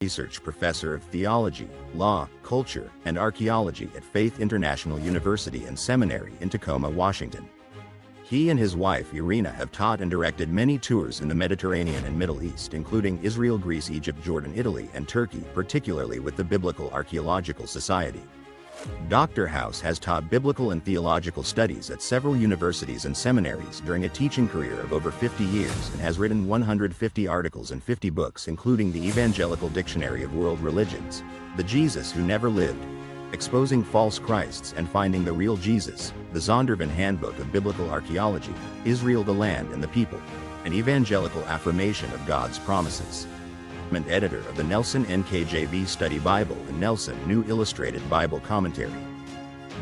Research Professor of Theology, Law, Culture, and Archaeology at Faith International University and Seminary in Tacoma, Washington. He and his wife Irina have taught and directed many tours in the Mediterranean and Middle East, including Israel, Greece, Egypt, Jordan, Italy, and Turkey, particularly with the Biblical Archaeological Society. Dr. House has taught biblical and theological studies at several universities and seminaries during a teaching career of over 50 years and has written 150 articles and 50 books, including the Evangelical Dictionary of World Religions, The Jesus Who Never Lived, Exposing False Christs and Finding the Real Jesus, the Zondervan Handbook of Biblical Archaeology, Israel, the Land and the People, an Evangelical Affirmation of God's Promises, and editor of the Nelson NKJV Study Bible and Nelson New Illustrated Bible Commentary.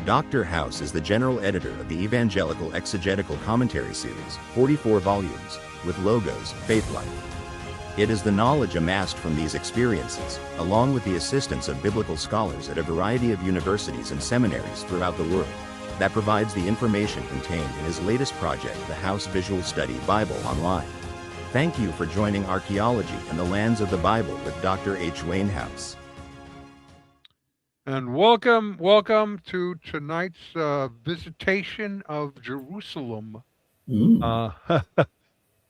Dr. House is the general editor of the Evangelical Exegetical Commentary Series, 44 volumes, with logos, Faith Life. It is the knowledge amassed from these experiences, along with the assistance of biblical scholars at a variety of universities and seminaries throughout the world, that provides the information contained in his latest project, the House Visual Study Bible Online. Thank you for joining Archaeology and the Lands of the Bible with Dr. H. Wayne House. And welcome to tonight's visitation of Jerusalem.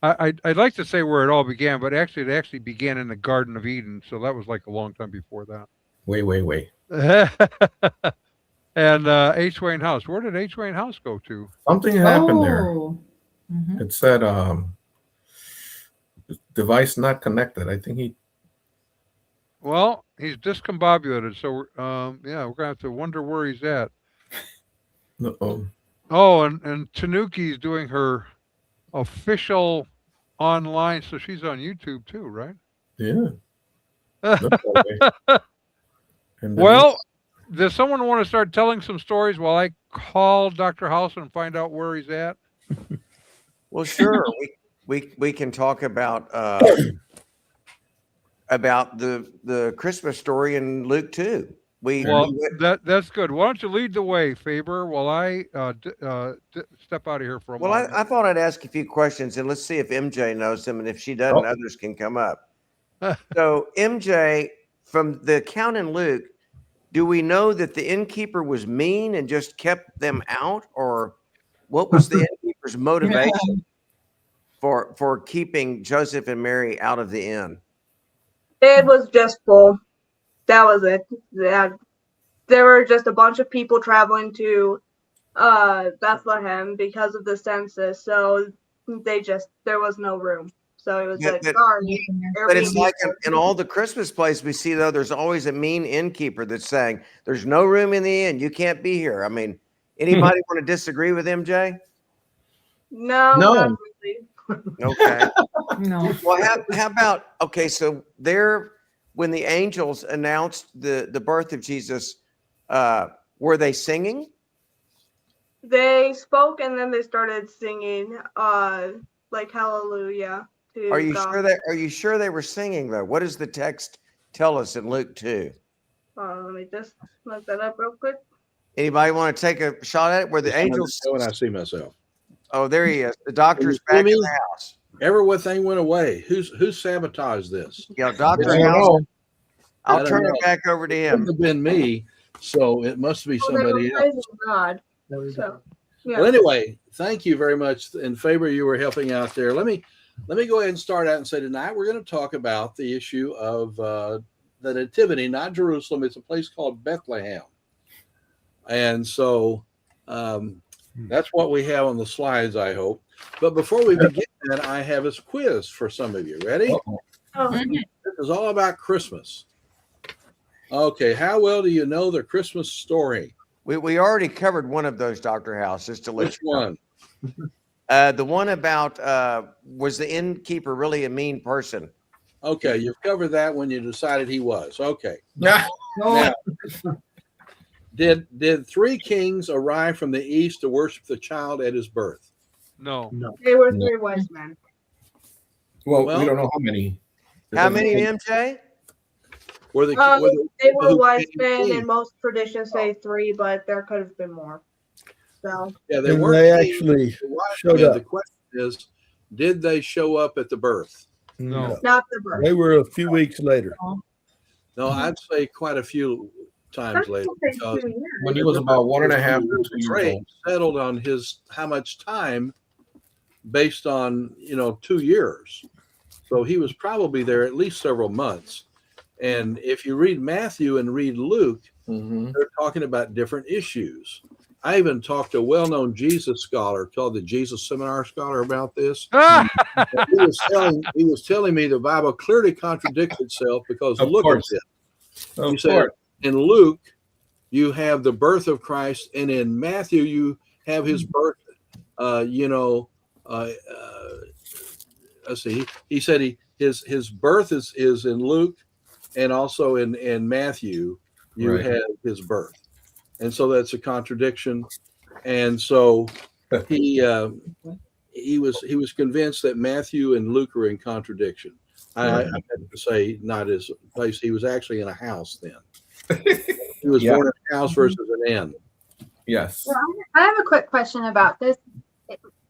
I'd like to say where it all began, but it actually began in the Garden of Eden, so that was like a long time before that. Wait. And H. Wayne House. Where did H. Wayne House go to? Something happened there. Mm-hmm. It said device not connected. I think he's discombobulated, so we're gonna have to wonder where he's at. Oh, and Tanuki's doing her official online, so she's on YouTube too, right? Yeah. Well, does someone want to start telling some stories while I call Dr. House and find out where he's at? Well, sure. We can talk about the Christmas story in Luke 2. That's good. Why don't you lead the way, Faber, while I step out of here for a moment? I thought I'd ask a few questions, and let's see if MJ knows them, and if she doesn't, others can come up. So, MJ, from the account in Luke, do we know that the innkeeper was mean and just kept them out, or what was the innkeeper's motivation for keeping Joseph and Mary out of the inn? It was just full. That was it. There were just a bunch of people traveling to Bethlehem because of the census, so there was no room. So it was sorry. But it's like in all the Christmas plays we see, though, there's always a mean innkeeper that's saying, there's no room in the inn. You can't be here. I mean, anybody want to disagree with MJ? No. Not really. Okay. No. Well, how about, so there, when the angels announced the birth of Jesus, were they singing? They spoke and then they started singing, like hallelujah. Are you sure they were singing though? What does the text tell us in Luke 2? Let me just look that up real quick. Anybody want to take a shot at it? Where the angels? When I see myself. Oh, there he is. The doctor's back in the house. Everything went away. Who sabotaged this? Yeah, Dr. House. I'll turn it back over to him. It couldn't have been me, so it must be somebody else. God. So, yeah. Well, anyway, thank you very much. And Faber, you were helping out there. Let me go ahead and start out and say tonight we're going to talk about the issue of the nativity, not Jerusalem. It's a place called Bethlehem. And so that's what we have on the slides, I hope. But before we begin that, I have a quiz for some of you. Ready? This is all about Christmas. Okay, how well do you know the Christmas story? We already covered one of those, Dr. House, just to let Which one? The one about was the innkeeper really a mean person? Okay, you've covered that when you decided he was. Okay. Now, did 3 kings arrive from the east to worship the child at his birth? No. They were 3 wise men. Well, we don't know how many. How many, MJ? They were wise men, and most traditions say 3, but there could have been more. So yeah, they actually showed up. The question is, did they show up at the birth? No. Not the birth. They were a few weeks later. No, I'd say quite a few times later, because when he was about 1.5 to 2 years rate old. settled on how much time based on 2 years. So he was probably there at least several months. And if you read Matthew and read Luke, they're talking about different issues. I even talked to a well-known Jesus scholar called the Jesus Seminar Scholar about this. He was telling me the Bible clearly contradicts itself because Look at it. He said in Luke you have the birth of Christ, and in Matthew you have his birth. Let's see. He said his birth is in Luke, and also in Matthew you have his birth. And so that's a contradiction. And so he was convinced that Matthew and Luke are in contradiction. I had to say not his place. He was actually in a house then. He was born in a house versus an inn. Yes. Well, I have a quick question about this.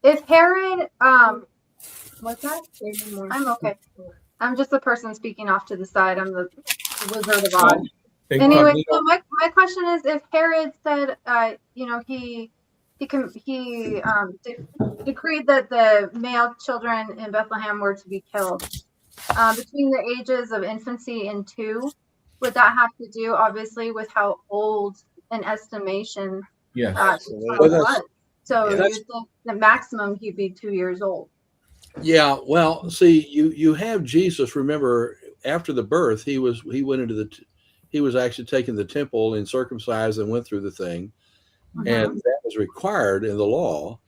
If Herod, what's that? I'm okay. I'm just the person speaking off to the side. I'm the Wizard of Oz. Anyway, so my question is, if Herod said, he decreed that the male children in Bethlehem were to be killed between the ages of infancy and 2, would that have to do, obviously, with how old an estimation? Yes. Was? So you think the maximum he'd be 2 years old? Yeah. Well, see, you have Jesus. Remember, after the birth, he was actually taken to the temple and circumcised and went through the thing. And that was required in the law.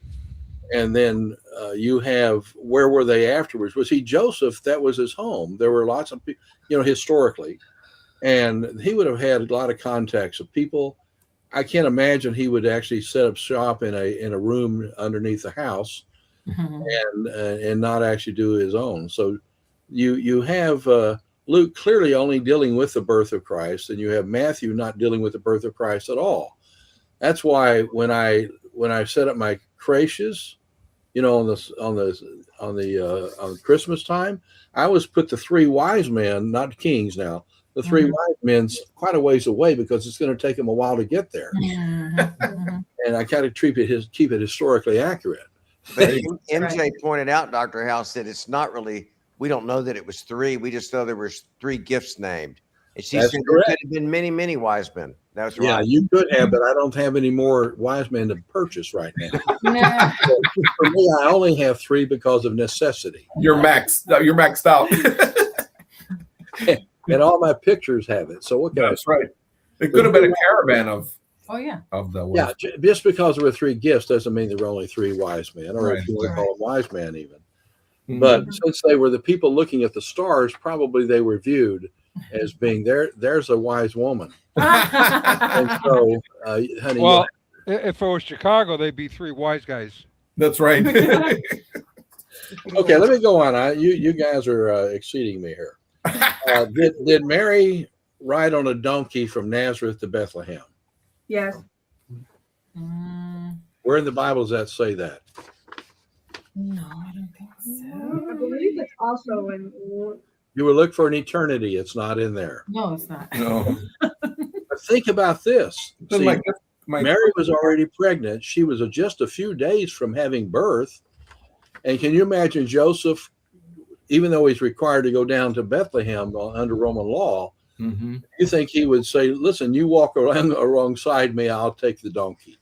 And then you have, where were they afterwards? Was he Joseph? That was his home. There were lots of people, historically, and he would have had a lot of contacts of people. I can't imagine he would actually set up shop in a room underneath the house and not actually do his own. So you have Luke clearly only dealing with the birth of Christ, and you have Matthew not dealing with the birth of Christ at all. That's why when I set up my creches, on Christmas time, I always put the 3 wise men, not kings now, the 3 wise men's quite a ways away, because it's going to take them a while to get there. And I kind of keep it historically accurate. But MJ pointed out, Dr. House, that it's not really, we don't know that it was 3. We just know there was 3 gifts named. And she said there could have been many, many wise men. That's right. Yeah, you could have, but I don't have any more wise men to purchase right now. So for me, I only have 3 because of necessity. You're maxed out. And all my pictures have it. So what? That's right. It could have been a caravan of. Oh yeah. Of the. Yeah, just because there were 3 gifts doesn't mean there were only 3 wise men, or if you want to call them wise men even. But since they were the people looking at the stars, probably they were viewed as being there's a wise woman. And so, honey. Well, if it was Chicago, they'd be 3 wise guys. That's right. Okay, let me go on. You guys are exceeding me here. Did Mary ride on a donkey from Nazareth to Bethlehem? Yes. Where in the Bible does that say that? No, I don't think so. I believe it's also in. You would look for an eternity. It's not in there. No, it's not. No. But think about this. See, Mary was already pregnant. She was just a few days from having birth. And can you imagine Joseph, even though he's required to go down to Bethlehem under Roman law, you think he would say, listen, you walk alongside me, I'll take the donkey.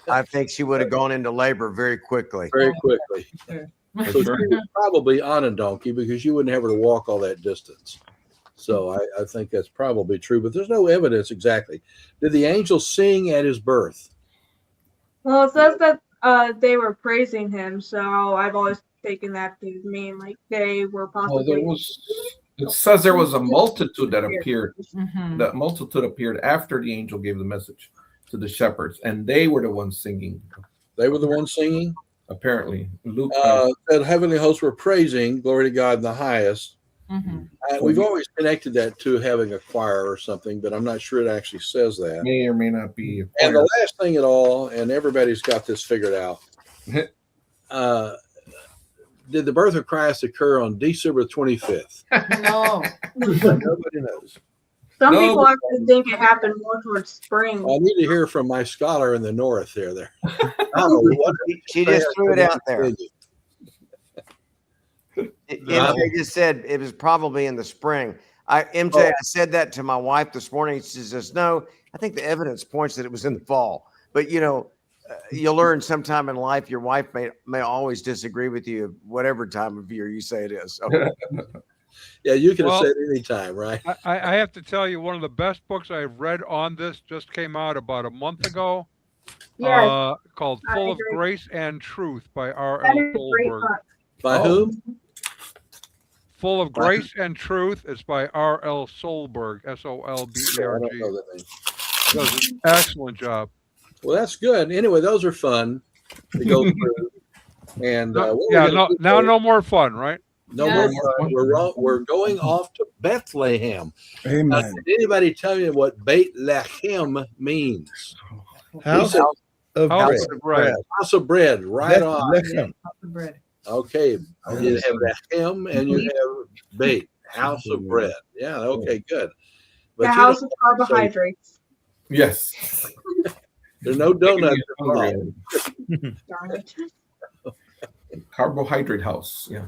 I think she would have gone into labor very quickly. Very quickly. Sure. So she was probably on a donkey, because you wouldn't have her to walk all that distance. So I think that's probably true, but there's no evidence exactly. Did the angel sing at his birth? Well, it says that they were praising him, so I've always taken that to mean like they were possibly. It says there was a multitude that appeared. That multitude appeared after the angel gave the message to the shepherds, and they were the ones singing. They were the ones singing? Apparently. Luke that heavenly hosts were praising, glory to God in the highest. We've always connected that to having a choir or something, but I'm not sure it actually says that. May or may not be. And the last thing at all, and everybody's got this figured out. did the birth of Christ occur on December 25th? No. Nobody knows. Some No. people actually think it happened more towards spring. I need to hear from my scholar in the north there. I don't know what She just threw it out there. No. MJ just said it was probably in the spring. MJ, I said that to my wife this morning. She says, no, I think the evidence points that it was in the fall. But, you know, you'll learn sometime in life your wife may always disagree with you whatever time of year you say it is. So. Yeah, you can have said any time, right? I have to tell you, one of the best books I've read on this just came out about a month ago. Yes, Called I Full of agree. Grace and Truth by that R.L. is a great Solberg. book. By whom? Full of Grace and Truth is by R.L. Solberg, I Solberg. don't know that name. Does an excellent job. Well, that's good. Anyway, those are fun to go through. And what we're Yeah, gonna do now is- no more fun, right? no Yeah. more fun. We're going off to Bethlehem. Now, Amen. did anybody tell you what Bethlehem means? House of House bread. of Bread. House of bread, right on. Bethlehem. Bread. Okay, you have the hem and you have bait, house of bread. Yeah, okay, good. The you house know, of carbohydrates. Yes. there's no donuts involved. Darn it. Carbohydrate house. Yeah.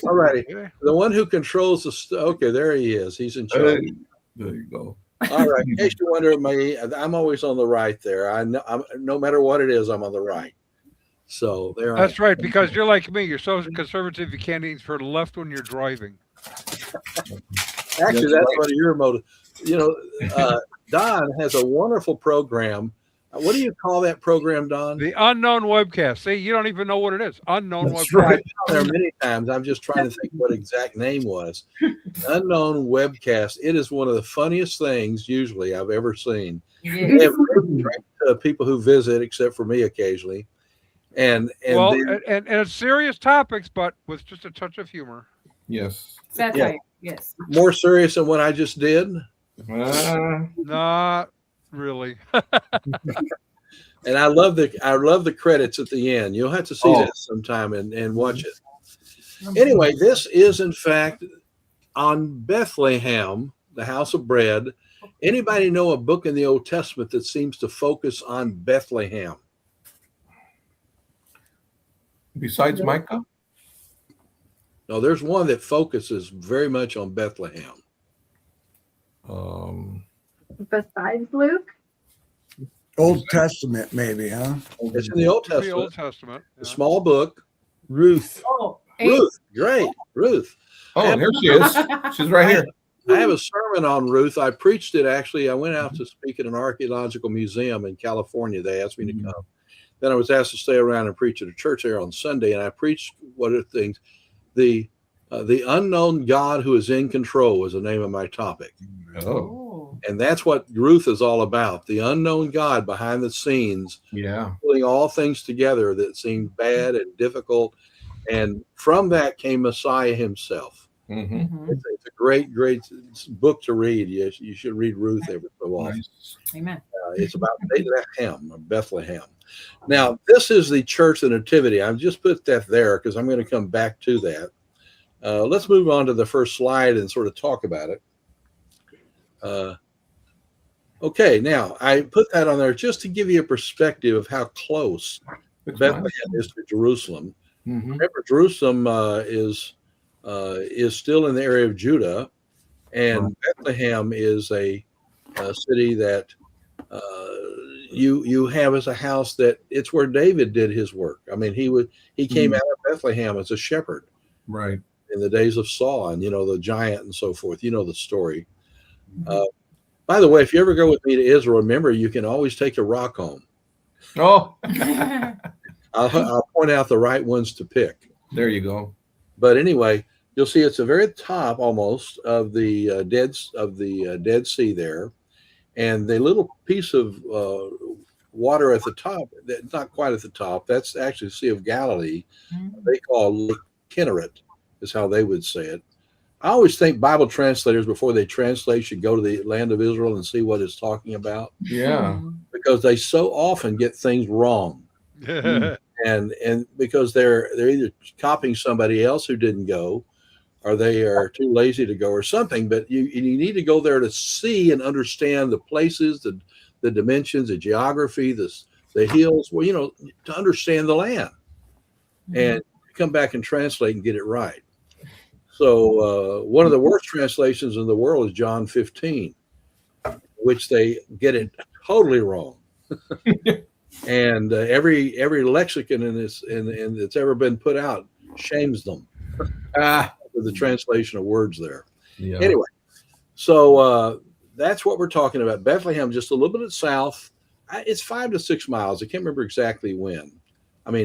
All righty. Okay. The one who controls the okay, there he is. He's in charge. Hey, there you go. All right. In case you wonder, I'm always on the right there. I'm no matter what it is, I'm on the right. So there. That's right, because you're like me. You're so conservative you can't even for the left when you're driving. Actually, that's one of your motives. You know, Don has a wonderful program. What do you call that program, Don? The Unknown Webcast. See, you don't even know what it is. Unknown That's Webcast. right. There are many times. I'm just trying to think what exact name was. Unknown Webcast. It is one of the funniest things usually I've ever seen. They have great people who visit, except for me occasionally. And Well, then- and it's serious topics, but with just a touch of humor. Yes. Satire. Yes. more serious than what I just did. Not really. And I love the credits at the end. You'll have to see that sometime and watch it. Anyway, this is in fact on Bethlehem, the house of bread. Anybody know a book in the Old Testament that seems to focus on Bethlehem? Besides Micah? No, there's one that focuses very much on Bethlehem. Besides Luke? Old Testament, maybe, huh? It's in the Old The Testament. Old Testament. A small book. Ruth. Oh, Ruth, great, Ruth. Oh, here she is. She's right here. I have a sermon on Ruth. I preached it actually. I went out to speak at an archaeological museum in California. They asked me to come. Then I was asked to stay around and preach at a church there on Sunday, and I preached what are things. The unknown God who is in control was the name of my topic. Oh, And that's what Ruth is all about. The unknown God behind the scenes, yeah. pulling all things together that seemed bad and difficult. And from that came Messiah himself. Mm-hmm. It's a great, great book to read. You should read Ruth every so often. Nice. Amen. It's about Bethlehem. Now, this is the Church of the Nativity. I've just put that there because I'm going to come back to that. Let's move on to the first slide and sort of talk about it. Okay, now I put that on there just to give you a perspective of how close Bethlehem is to Jerusalem. Mm-hmm. Remember, Jerusalem is still in the area of Judah, and Bethlehem is a city that you have as a house that it's where David did his work. I mean, he came out of Bethlehem as a shepherd, Right. in the days of Saul and the giant and so forth. You know the story. By the way, if you ever go with me to Israel, remember you can always take a rock home. Oh, I'll point out the right ones to pick. there you go. But anyway, you'll see it's the very top almost of the Dead Sea there, and the little piece of water at the top, not quite at the top, that's actually the Sea of Galilee. They call Lake Kinneret is how they would say it. I always think Bible translators, before they translate, should go to the land of Israel and see what it's talking about, Yeah. because they so often get things wrong. And and because they're either copying somebody else who didn't go, or they are too lazy to go, or something. But you need to go there to see and understand the places, the dimensions, the geography, the hills. Well, to understand the land, and come back and translate and get it right. So one of the worst translations in the world is John 15, which they get it totally wrong. And every lexicon in this and that's ever been put out shames them with the translation of words there. Yeah. Anyway, so that's what we're talking about. Bethlehem, just a little bit south. It's 5 to 6 miles. I can't remember exactly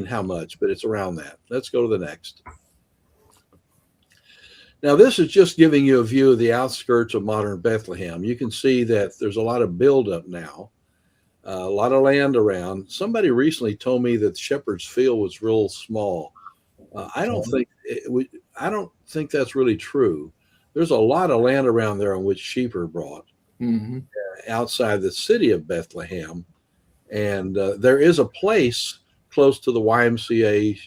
how much, but it's around that. Let's go to the next. Now, this is just giving you a view of the outskirts of modern Bethlehem. You can see that there's a lot of buildup now, a lot of land around. Somebody recently told me that Shepherd's Field was real small. I don't think that's really true. There's a lot of land around there on which sheep are brought outside the city of Bethlehem, and there is a place close to the YMCA,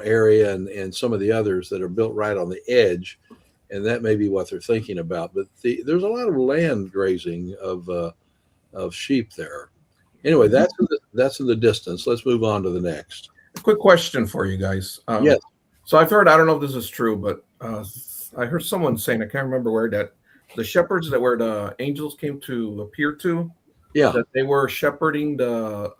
area and some of the others that are built right on the edge, and that may be what they're thinking about. But there's a lot of land grazing of sheep there. Anyway, that's in the distance. Let's move on to the next. A quick question for you guys. Yes. So I've heard, I don't know if this is true, but I heard someone saying, I can't remember where, that the shepherds where the angels came to appear to, that they were shepherding the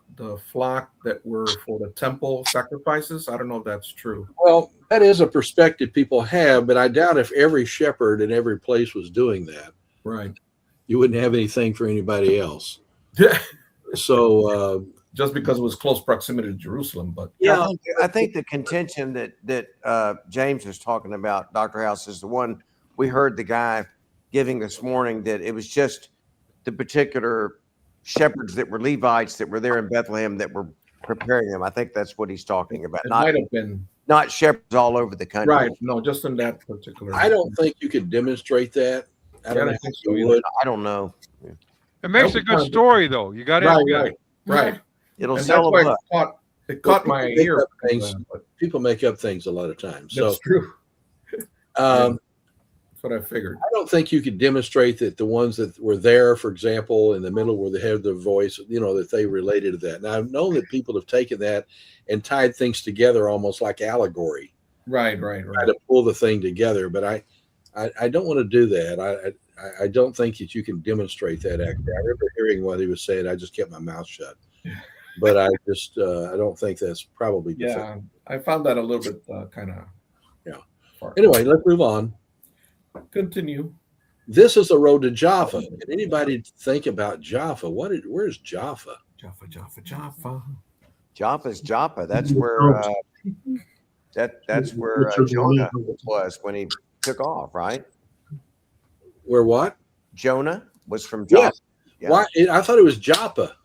flock that were for the temple sacrifices. I don't know if that's true. Well, that is a perspective people have, but I doubt if every shepherd in every place was doing that. Right. You wouldn't have anything for anybody else. So just because it was close proximity to Jerusalem, but I think the contention that James was talking about, Dr. House, is the one we heard the guy giving this morning, that it was just the particular shepherds that were Levites that were there in Bethlehem that were preparing them. I think that's what he's talking about. It might have been not shepherds all over the country. Right. No, just in that particular. I don't think you could demonstrate that. I don't think so. I don't know. It makes a good story, though. You got it. Right. It'll sell a book. It caught my ear. People make up things a lot of times. That's true. That's what I figured. I don't think you could demonstrate that the ones that were there, for example, in the middle where they had their voice, that they related to that. Now, I've known that people have taken that and tied things together almost like allegory. Right. Try to pull the thing together, but I don't want to do that. I don't think that you can demonstrate that. Actually, I remember hearing what he was saying. I just kept my mouth shut. But I don't think that's probably definitive. I found that a little bit kind of. Anyway, let's move on. Continue. This is the road to Jaffa. Can anybody think about Jaffa? Where's Jaffa? Jaffa. Jaffa's Jaffa. That's where that's where Jonah was when he took off, right? Where what? Jonah was from Jaffa. Yeah. Why? I thought it was Joppa.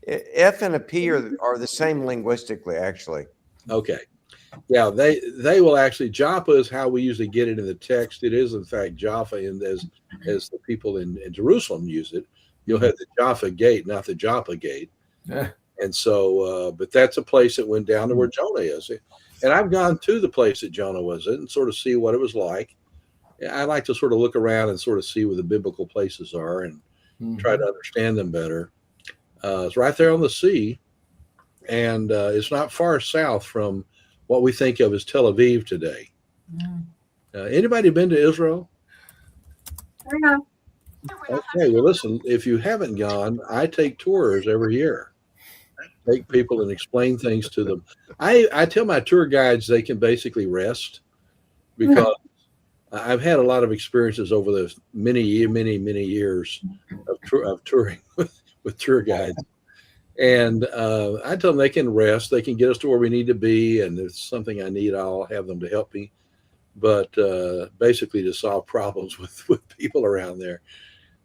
F and a P are the same linguistically, actually. Okay. Yeah, they will actually. Joppa is how we usually get it in the text. It is in fact Jaffa, and as the people in Jerusalem use it, you'll have the Jaffa Gate, not the Joppa Gate. Yeah. And so, but that's a place that went down to where Jonah is. And I've gone to the place that Jonah was in and sort of see what it was like. I like to sort of look around and sort of see where the biblical places are and try to understand them better. It's right there on the sea, and it's not far south from what we think of as Tel Aviv today. Anybody been to Israel? Yeah. Okay, well, listen, if you haven't gone, I take tours every year. Take people and explain things to them. I tell my tour guides they can basically rest because I've had a lot of experiences over the many years of touring with tour guides. And I tell them they can rest. They can get us to where we need to be. And if it's something I need, I'll have them to help me. But basically to solve problems with people around there.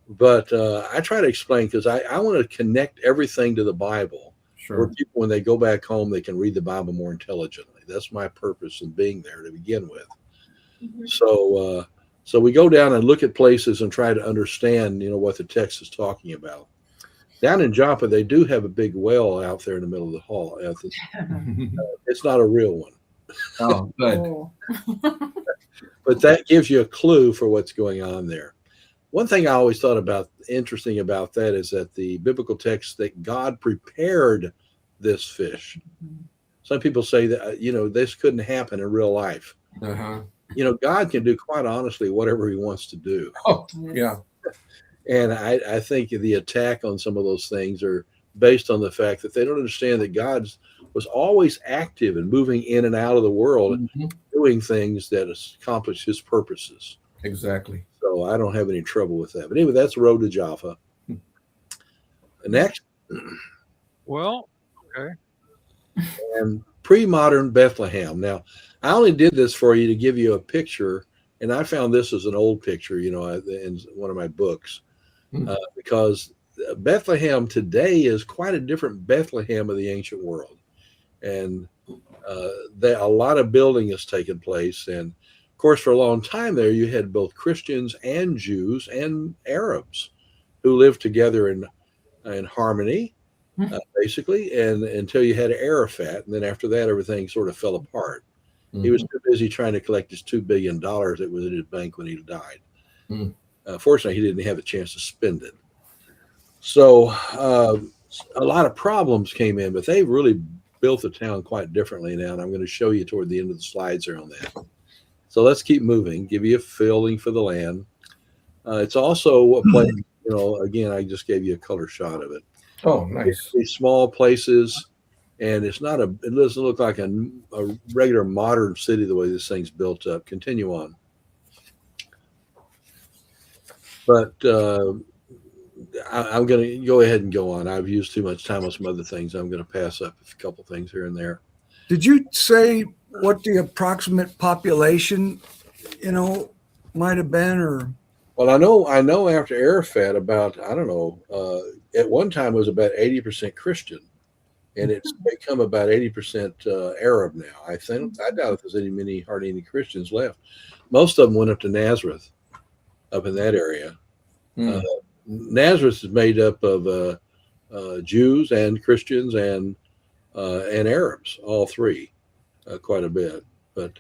But I try to explain because I want to connect everything to the Bible. Sure. Where people, when they go back home, they can read the Bible more intelligently. That's my purpose in being there to begin with. So we go down and look at places and try to understand, what the text is talking about. Down in Joppa, they do have a big well out there in the middle of the hall. It's not a real one. Oh, good. Oh. But that gives you a clue for what's going on there. One thing I always thought about interesting about that is that the biblical text that God prepared this fish. Some people say that, this couldn't happen in real life. Uh-huh. God can do quite honestly whatever he wants to do. Oh, yeah. And I think the attack on some of those things are based on the fact that they don't understand that God was always active and moving in and out of the world, doing things that accomplish his purposes. Exactly. So I don't have any trouble with that. But anyway, that's Road to Jaffa. Next. Well, okay. And pre-modern Bethlehem. Now, I only did this for you to give you a picture, and I found this as an old picture, in one of my books, because Bethlehem today is quite a different Bethlehem of the ancient world. And a lot of building has taken place. And of course, for a long time there, you had both Christians and Jews and Arabs who lived together in harmony, basically, and until you had Arafat. And then after that, everything sort of fell apart. He was too busy trying to collect his $2 billion that was in his bank when he died. Fortunately, he didn't have a chance to spend it. So a lot of problems came in, but they really built the town quite differently now. And I'm going to show you toward the end of the slides here on that. So let's keep moving, give you a feeling for the land. It's also a place, again, I just gave you a color shot of it. Oh, nice. These small places, and it doesn't look like a regular modern city the way this thing's built up. Continue on. But I'm going to go ahead and go on. I've used too much time on some other things. I'm going to pass up a couple things here and there. Did you say what the approximate population, might have been, or? Well, I know after Arafat about, I don't know, at one time it was about 80% Christian, and it's become about 80% Arab now. I doubt if there's hardly any Christians left. Most of them went up to Nazareth, up in that area. Nazareth is made up of Jews and Christians and Arabs, all three, quite a bit. But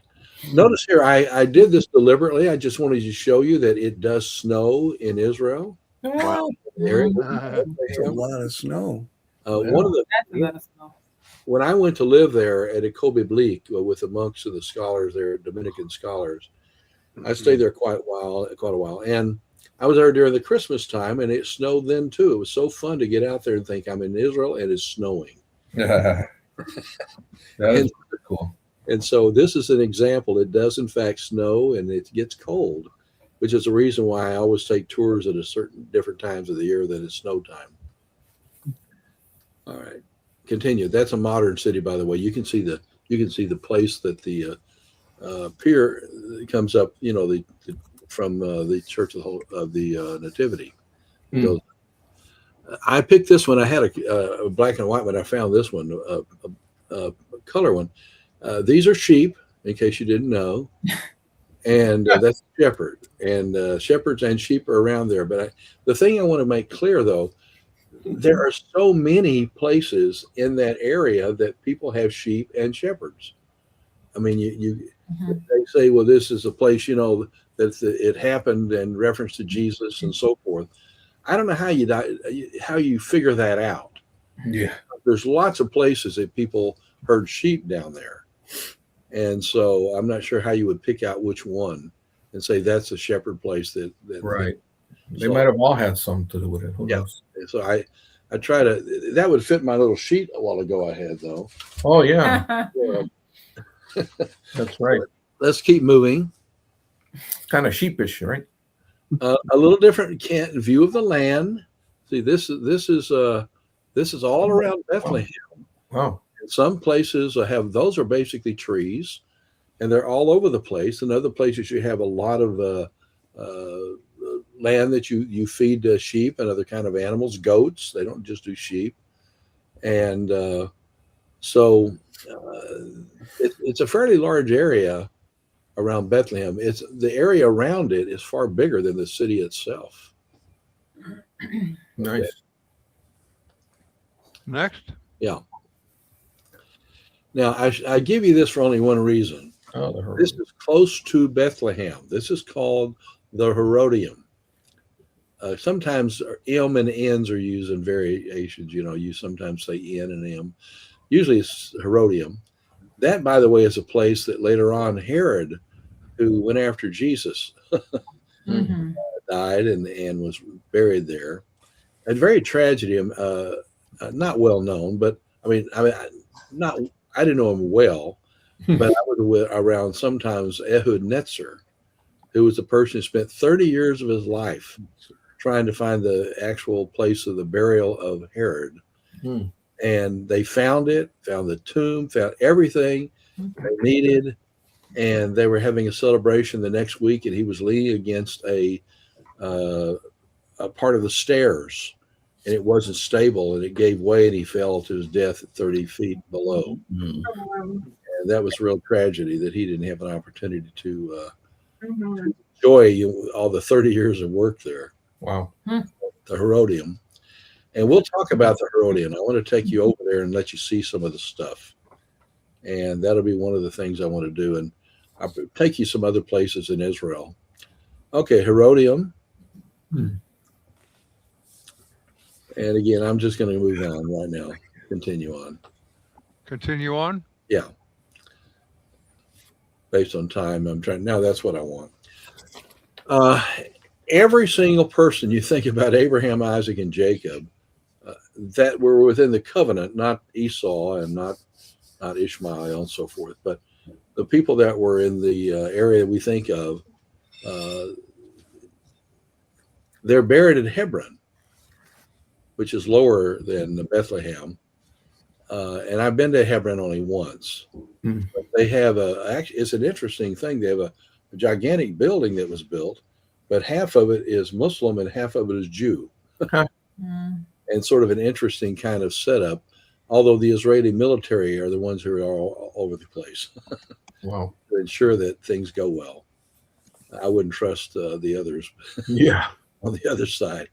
notice here, I did this deliberately. I just wanted to show you that it does snow in Israel. Wow. It's a lot of snow. When I went to live there at Kobe Bleak with the monks and the scholars there, Dominican scholars, I stayed there quite a while. And I was there during the Christmas time, and it snowed then too. It was so fun to get out there and think I'm in Israel and it's snowing. That is cool. And so this is an example. It does in fact snow, and it gets cold, which is the reason why I always take tours at different times of the year that it's snow time. All right, continue. That's a modern city, by the way. You can see the place that the pier comes up. From the Church of the Nativity. I picked this one. I had a black and white, but I found this one, a color one. These are sheep, in case you didn't know, and that's a shepherd. And shepherds and sheep are around there. But the thing I want to make clear, though, there are so many places in that area that people have sheep and shepherds. I mean, they say, well, this is a place, that it happened in reference to Jesus and so forth. I don't know how you figure that out. Yeah, there's lots of places that people herd sheep down there, and so I'm not sure how you would pick out which one and say that's a shepherd place. That right. They might have all had something to do with it. Who knows? So I try to. That would fit my little sheet a while ago I had though. Oh yeah. That's right. Let's keep moving. Kind of sheepish, right? A little different view of the land. See, this is all around Bethlehem. Wow. And some places those are basically trees, and they're all over the place. In other places, you have a lot of land that you feed sheep and other kind of animals, goats. They don't just do sheep, and so it's a fairly large area around Bethlehem. The area around it is far bigger than the city itself. Nice. Next. Yeah. Now, I give you this for only one reason. Oh, This is close to Bethlehem. This is called the Herodium. Sometimes M and N's are used in variations. You know, you sometimes say N and M. Usually it's Herodium. That, by the way, is a place that later on Herod, who went after Jesus, died and was buried there. A very tragedy. Not well known, but I didn't know him well, but I was around sometimes Ehud Netzer, who was a person who spent 30 years of his life trying to find the actual place of the burial of Herod. And they found it, found the tomb, found everything they needed. And they were having a celebration the next week, and he was leaning against a part of the stairs, and it wasn't stable, and it gave way, and he fell to his death at 30 feet below. And that was a real tragedy that he didn't have an opportunity to enjoy all the 30 years of work there. Wow. The Herodium. And we'll talk about the Herodium. I want to take you over there and let you see some of the stuff. And that'll be one of the things I want to do. And I'll take you some other places in Israel. Okay, Herodium. And again, I'm just going to move on right now. Continue on. Continue on? Yeah. Based on time, I'm trying. Now that's what I want. Every single person you think about, Abraham, Isaac, and Jacob, that were within the covenant, not Esau and not Ishmael and so forth, but the people that were in the area we think of, they're buried in Hebron, which is lower than Bethlehem. And I've been to Hebron only once. But they have it's an interesting thing. They have a gigantic building that was built, but half of it is Muslim and half of it is Jew. And sort of an interesting kind of setup, although the Israeli military are the ones who are all over the place. Wow. To ensure that things go well. I wouldn't trust the others. Yeah. On the other side.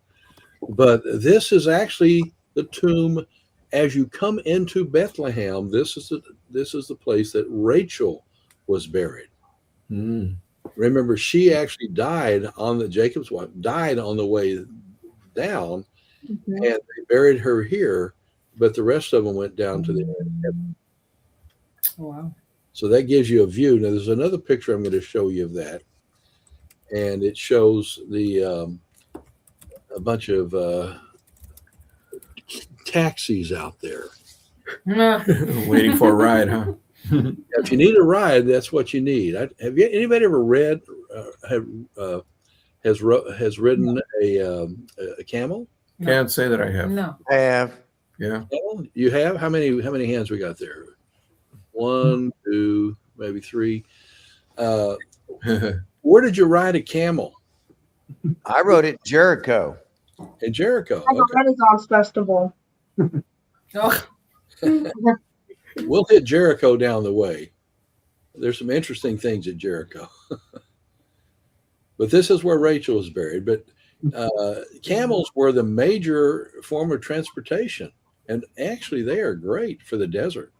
But this is actually the tomb as you come into Bethlehem. This is the place that Rachel was buried. Remember, she actually died Jacob's wife died on the way down, and they buried her here, but the rest of them went down to the end. Wow. So that gives you a view. Now, there's another picture I'm going to show you of that, and it shows a bunch of taxis out there. Waiting for a ride, huh? If you need a ride, that's what you need. Anybody ever read has ridden a camel? No. Can't say that I have. No. I have. Yeah. Well, you have? How many hands we got there? 1, 2, maybe 3. Where did you ride a camel? I rode at Jericho. In Jericho. At the Renaissance Festival. Oh. We'll hit Jericho down the way. There's some interesting things at Jericho. But this is where Rachel was buried. But camels were the major form of transportation. And actually, they are great for the desert.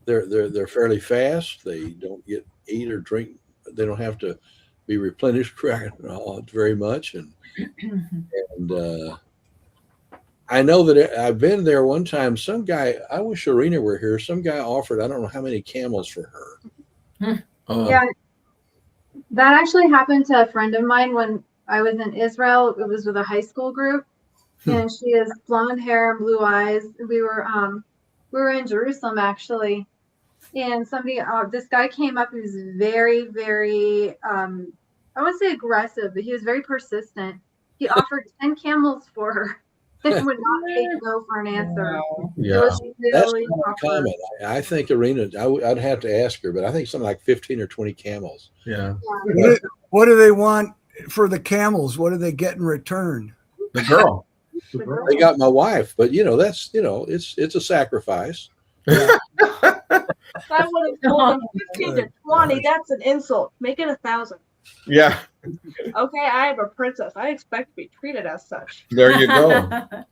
They're fairly fast. They don't eat or drink. They don't have to be replenished very much. And I know that I've been there one time. Some guy, I wish Arena were here. Some guy offered, I don't know how many camels for her. Yeah, that actually happened to a friend of mine when I was in Israel. It was with a high school group, and she has blonde hair and blue eyes. We were in Jerusalem actually, and this guy came up. He was very, very, I wouldn't say aggressive, but he was very persistent. He offered 10 camels for her. It would not take no for an answer. Yeah. That's not common. I think Arena, I'd have to ask her, but I think something like 15 or 20 camels. Yeah. What do they want for the camels? What do they get in return? The girl. They got my wife, but that's it's a sacrifice. I would have told him 15 to 20. That's an insult. Make it 1,000. Yeah. Okay, I am a princess. I expect to be treated as such. There you go.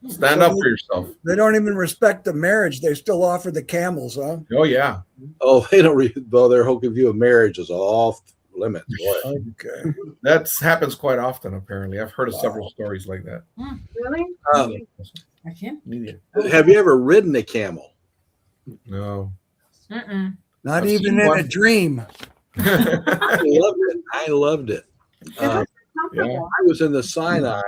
Stand up for yourself. They don't even respect the marriage. They still offer the camels, huh? Oh yeah. Oh, they don't read. Well, their whole view of marriage is off limits. Okay. That happens quite often, apparently. I've heard of several stories like that. Really? I can't. Have you ever ridden a camel? No. Not I've even seen in one. a dream. I loved it. Comfortable. I was in the Sinai.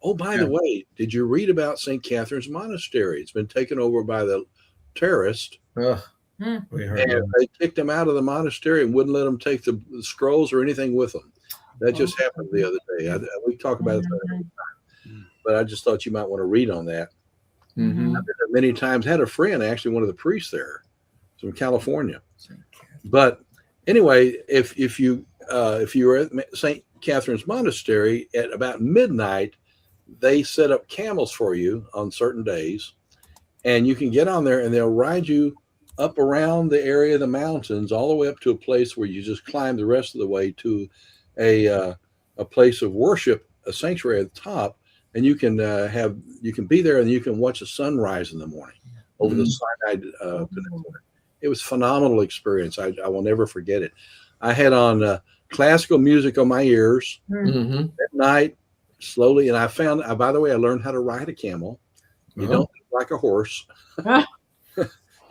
Oh, by the way, did you read about St. Catherine's Monastery? It's been taken over by the terrorists. Ugh. We heard And that. they kicked them out of the monastery and wouldn't let them take the scrolls or anything with them. That just happened the other day. We talk about it every time, but I just thought you might want to read on that. I've been there many times. Had a friend, actually, one of the priests there, from California. But anyway, if you were at St. Catherine's Monastery at about midnight, they set up camels for you on certain days, and you can get on there and they'll ride you up around the area of the mountains all the way up to a place where you just climb the rest of the way to a place of worship, a sanctuary at the top, and you can be there and you can watch the sunrise in the morning over the Sinai Peninsula. It was a phenomenal experience. I will never forget it. I had on classical music on my ears at night, slowly, and I found. By the way, I learned how to ride a camel. You don't like a horse.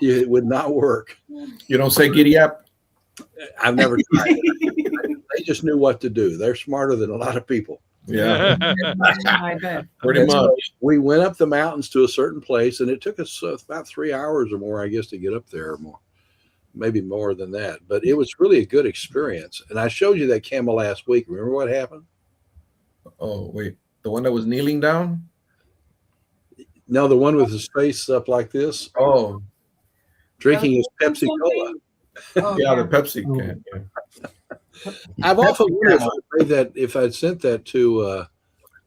It would not work. You don't say giddy up? I've never tried it. They just knew what to do. They're smarter than a lot of people. Yeah. I bet. Pretty much. So we went up the mountains to a certain place, and it took us about 3 hours or more, I guess, to get up there, or more, maybe more than that. But it was really a good experience. And I showed you that camel last week. Remember what happened? Oh, wait. The one that was kneeling down? No, the one with his face up like this. Oh. Drinking his Pepsi Cola. Yeah, the Pepsi can. Yeah. I've often wondered if I'd sent that to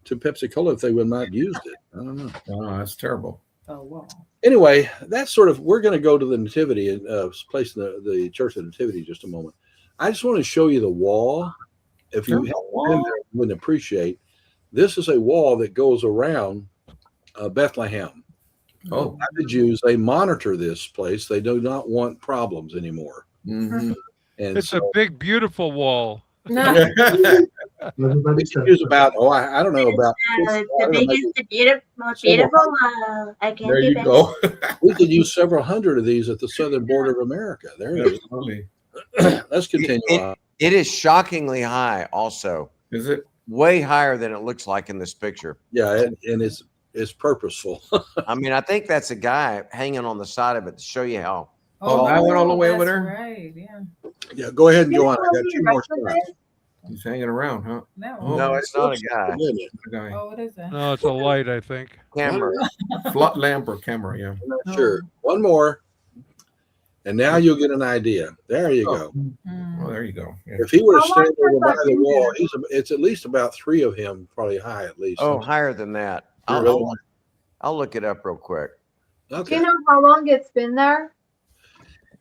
Pepsi Cola, if they would not used it. I don't know. Oh, that's terrible. Oh, wow. Anyway, that's sort of, we're going to go to the Nativity and place in the Church of the Nativity in just a moment. I just want to show you the wall. If you haven't been there, you wouldn't appreciate. This is a wall that goes around Bethlehem. Oh, By the Jews, they monitor this place. They do not want problems anymore. And It's a big, beautiful wall. We could use about, I don't know, about the biggest, most beautiful wall. I can't there you go. we could use several hundred of these at the southern border of America. There it is. Let's continue on. It is shockingly high also. Is it? Way higher than it looks like in this picture. Yeah, and it's purposeful. I mean, I think that's a guy hanging on the side of it to show you how. Oh, that went all the way over that's there? Right, yeah. Yeah, go ahead and go on. I got two more slides. He's hanging around, huh? That Oh. one. No, it's not a guy. The guy. Oh, what is that? No, it's a light, I think. Camera. Flat lamp or camera, yeah. I'm not sure. One more. And now you'll get an idea. There you go. Oh, there you go. Yeah. If he were to How stand long over by has the that wall, been it's at least about 3 of him, probably high at least. Oh, higher than that. I'll look it up real quick. Do Okay. you know how long it's been there?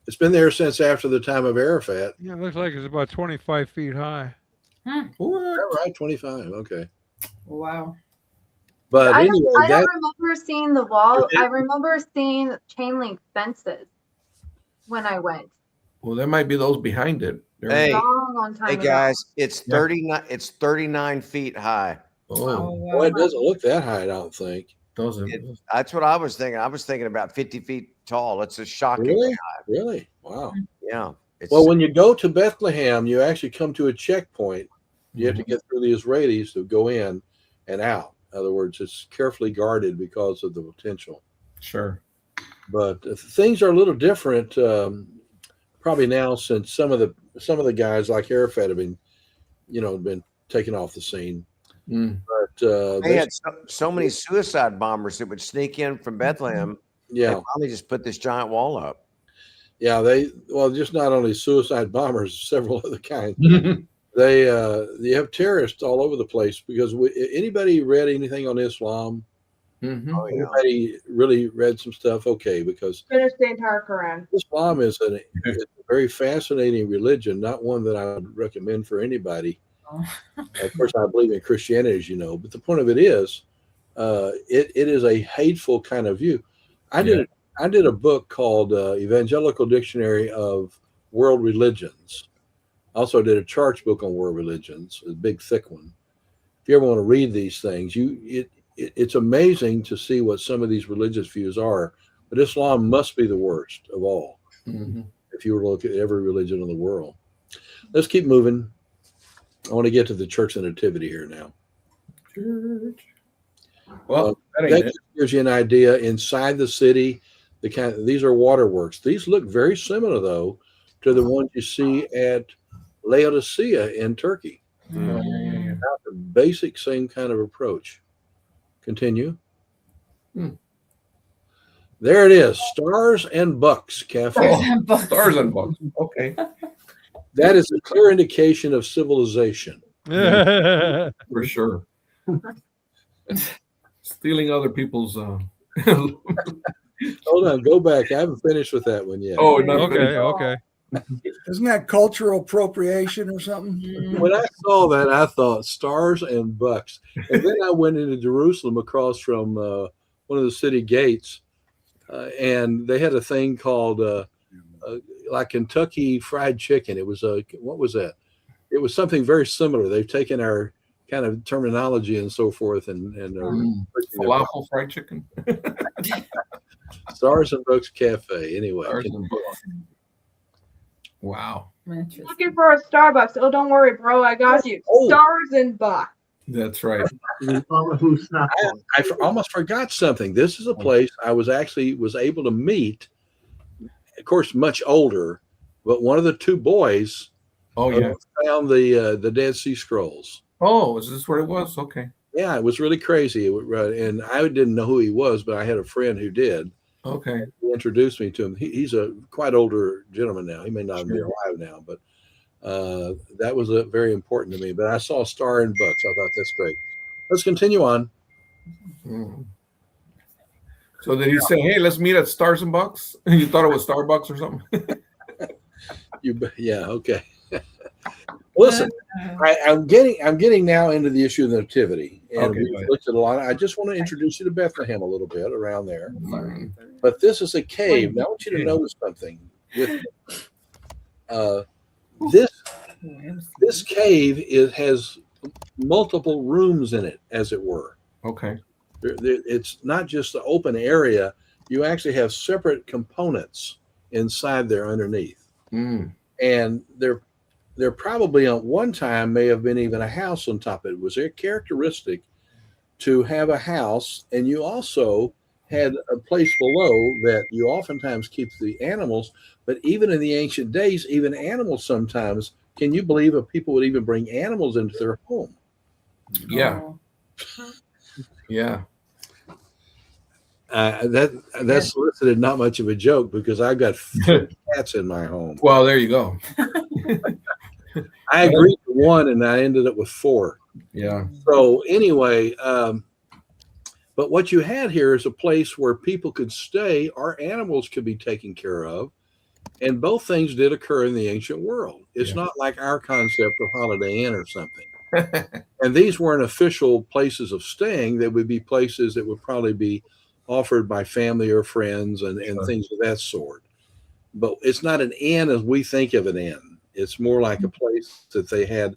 It's been there since after the time of Arafat. Yeah, it looks like it's about 25 feet high. What? All right, 25. Okay. Wow. But I anyway, don't remember seeing the wall. I remember seeing chain link fences when I went. Well, there might be those behind it. Hey, Long time hey ago. guys, it's 39. It's 39 feet high. Oh, well, it doesn't look that high, I don't think. doesn't. That's what I was thinking. I was thinking about 50 feet tall. It's a shocking. Really? Really? Wow. Yeah. It's, Well, when you go to Bethlehem, you actually come to a checkpoint. You have to get through the Israelis to go in and out. In other words, it's carefully guarded because of the potential. Sure. But things are a little different probably now, since some of the guys like Arafat have been taken off the scene. But they had so many suicide bombers that would sneak in from Bethlehem. Yeah. They finally just put this giant wall up. Yeah, just not only suicide bombers, several other kinds. They have terrorists all over the place because anybody read anything on Islam? Mm-hmm. Oh, yeah. Anybody really read some stuff? Okay, because Finish the entire Quran. Islam is a very fascinating religion, not one that I would recommend for anybody. Of course, I believe in Christianity, as you know, but the point of it is, it is a hateful kind of view. I did a book called Evangelical Dictionary of World Religions. Also did a church book on world religions, a big thick one. If you ever want to read these things, it's amazing to see what some of these religious views are. But Islam must be the worst of all. If you were to look at every religion in the world. Let's keep moving. I want to get to the Church of Nativity here now. Church. Well, that gives you an idea inside the city. These are waterworks. These look very similar, though, to the ones you see at Laodicea in Turkey. The basic same kind of approach. Continue. There it is. Stars and Bucks Cafe. Stars and Bucks. Okay. That is a clear indication of civilization. For sure. Stealing other people's. Hold on, go back. I haven't finished with that one yet. Oh, no. Okay. Isn't that cultural appropriation or something? When I saw that, I thought Stars and Bucks. And then I went into Jerusalem across from one of the city gates, and they had a thing called like Kentucky Fried Chicken. It was what was that? It was something very similar. They've taken our kind of terminology and so forth and falafel fried chicken. Stars and Bucks Cafe. Anyway. Wow. Looking for a Starbucks. Oh, don't worry, bro. I got you. Stars and Bucks. That's right. I almost forgot something. This is a place I was able to meet, of course, much older, but one of the two boys found the Dead Sea Scrolls. Oh, is this where it was? Okay. Yeah, it was really crazy. And I didn't know who he was, but I had a friend who did. Okay. He introduced me to him. He's a quite older gentleman now. He may not be alive now, but that was very important to me. But I saw Star and Bucks. I thought that's great. Let's continue on. So did he say, "Hey, let's meet at Stars and Bucks"? You thought it was Starbucks or something? Yeah. Okay. Listen, I'm getting now into the issue of the nativity, and we've looked at a lot. I just want to introduce you to Bethlehem a little bit around there. But this is a cave. Now I want you to notice something. This cave has multiple rooms in it, as it were. Okay. It's not just the open area. You actually have separate components inside there underneath, and there probably at one time may have been even a house on top of it. It was a characteristic to have a house, and you also had a place below that you oftentimes keep the animals. But even in the ancient days, even animals sometimes, can you believe if people would even bring animals into their home? Yeah. Yeah. That's solicited not much of a joke because I've got cats in my home. Well, there you go. I agreed to one, and I ended up with 4. Yeah. So anyway, but what you had here is a place where people could stay, our animals could be taken care of, and both things did occur in the ancient world. It's not like our concept of Holiday Inn or something. And these weren't official places of staying. They would be places that would probably be offered by family or friends and things of that sort. But it's not an inn as we think of an inn. It's more like a place that they had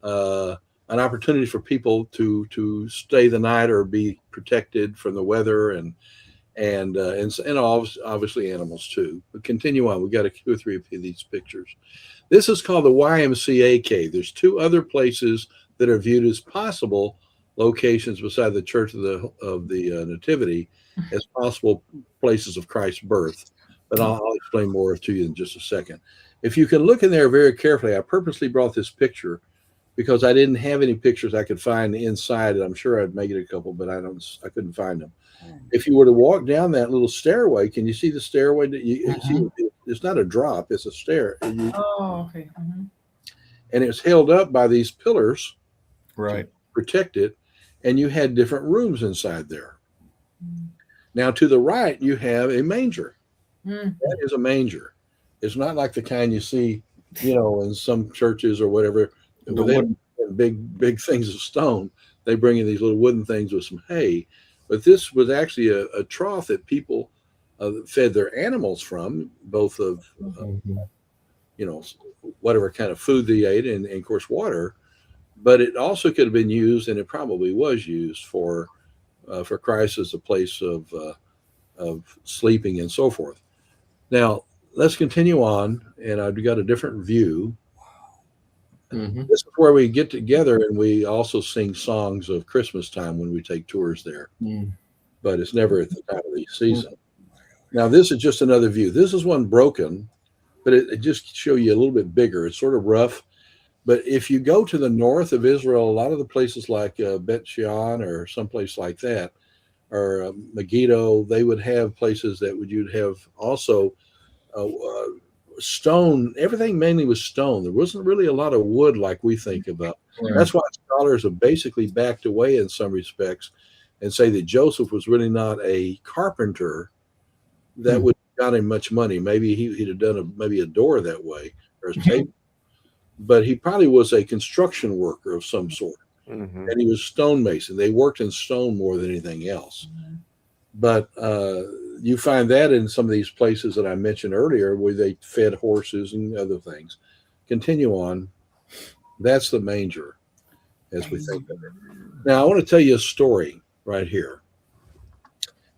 an opportunity for people to stay the night or be protected from the weather and obviously animals too. But continue on. We've got 2 or 3 of these pictures. This is called the YMCA cave. There's 2 other places that are viewed as possible locations beside the Church of the Nativity as possible places of Christ's birth. But I'll explain more to you in just a second. If you can look in there very carefully, I purposely brought this picture because I didn't have any pictures I could find inside, and I'm sure I'd make it a couple, but I couldn't find them. If you were to walk down that little stairway, can you see the stairway? It's not a drop; it's a stair. Okay. And it's held up by these pillars, right, to protect it. And you had different rooms inside there. Now, to the right, you have a manger. That is a manger. It's not like the kind you see, in some churches or whatever. and big things of stone. They bring in these little wooden things with some hay. But this was actually a trough that people fed their animals from, both of, whatever kind of food they ate and of course, water. But it also could have been used, and it probably was used for Christ as a place of sleeping and so forth. Now, let's continue on, and I've got a different view. This is where we get together, and we also sing songs of Christmas time when we take tours there. But it's never at the time of the season. Now, this is just another view. This is one broken, but it just show you a little bit bigger. It's sort of rough. But if you go to the north of Israel, a lot of the places like Bet Shean or someplace like that, or Megiddo, they would have places that you'd have also stone. Everything mainly was stone. There wasn't really a lot of wood like we think about. That's why scholars have basically backed away in some respects and say that Joseph was really not a carpenter that would have got him much money. Maybe he'd have done maybe a door that way or a table. But he probably was a construction worker of some sort. And he was stonemason. They worked in stone more than anything else. But you find that in some of these places that I mentioned earlier where they fed horses and other things. Continue on. That's the manger as we think of it. Now, I want to tell you a story right here.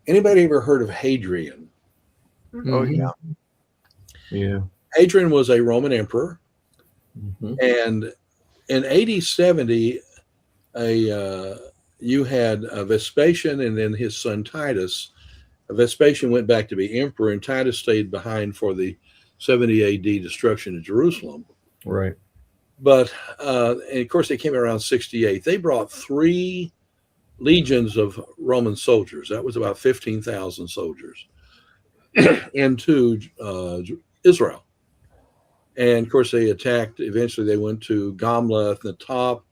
Anybody ever heard of Hadrian? Oh, yeah. Yeah. Hadrian was a Roman emperor. And in AD 70, you had Vespasian and then his son Titus. Vespasian went back to be emperor, and Titus stayed behind for the 70 AD destruction of Jerusalem. Right. But, and of course, they came around 68. They brought 3 legions of Roman soldiers. That was about 15,000 soldiers into Israel. And of course, they attacked. Eventually, they went to Gamla, the top,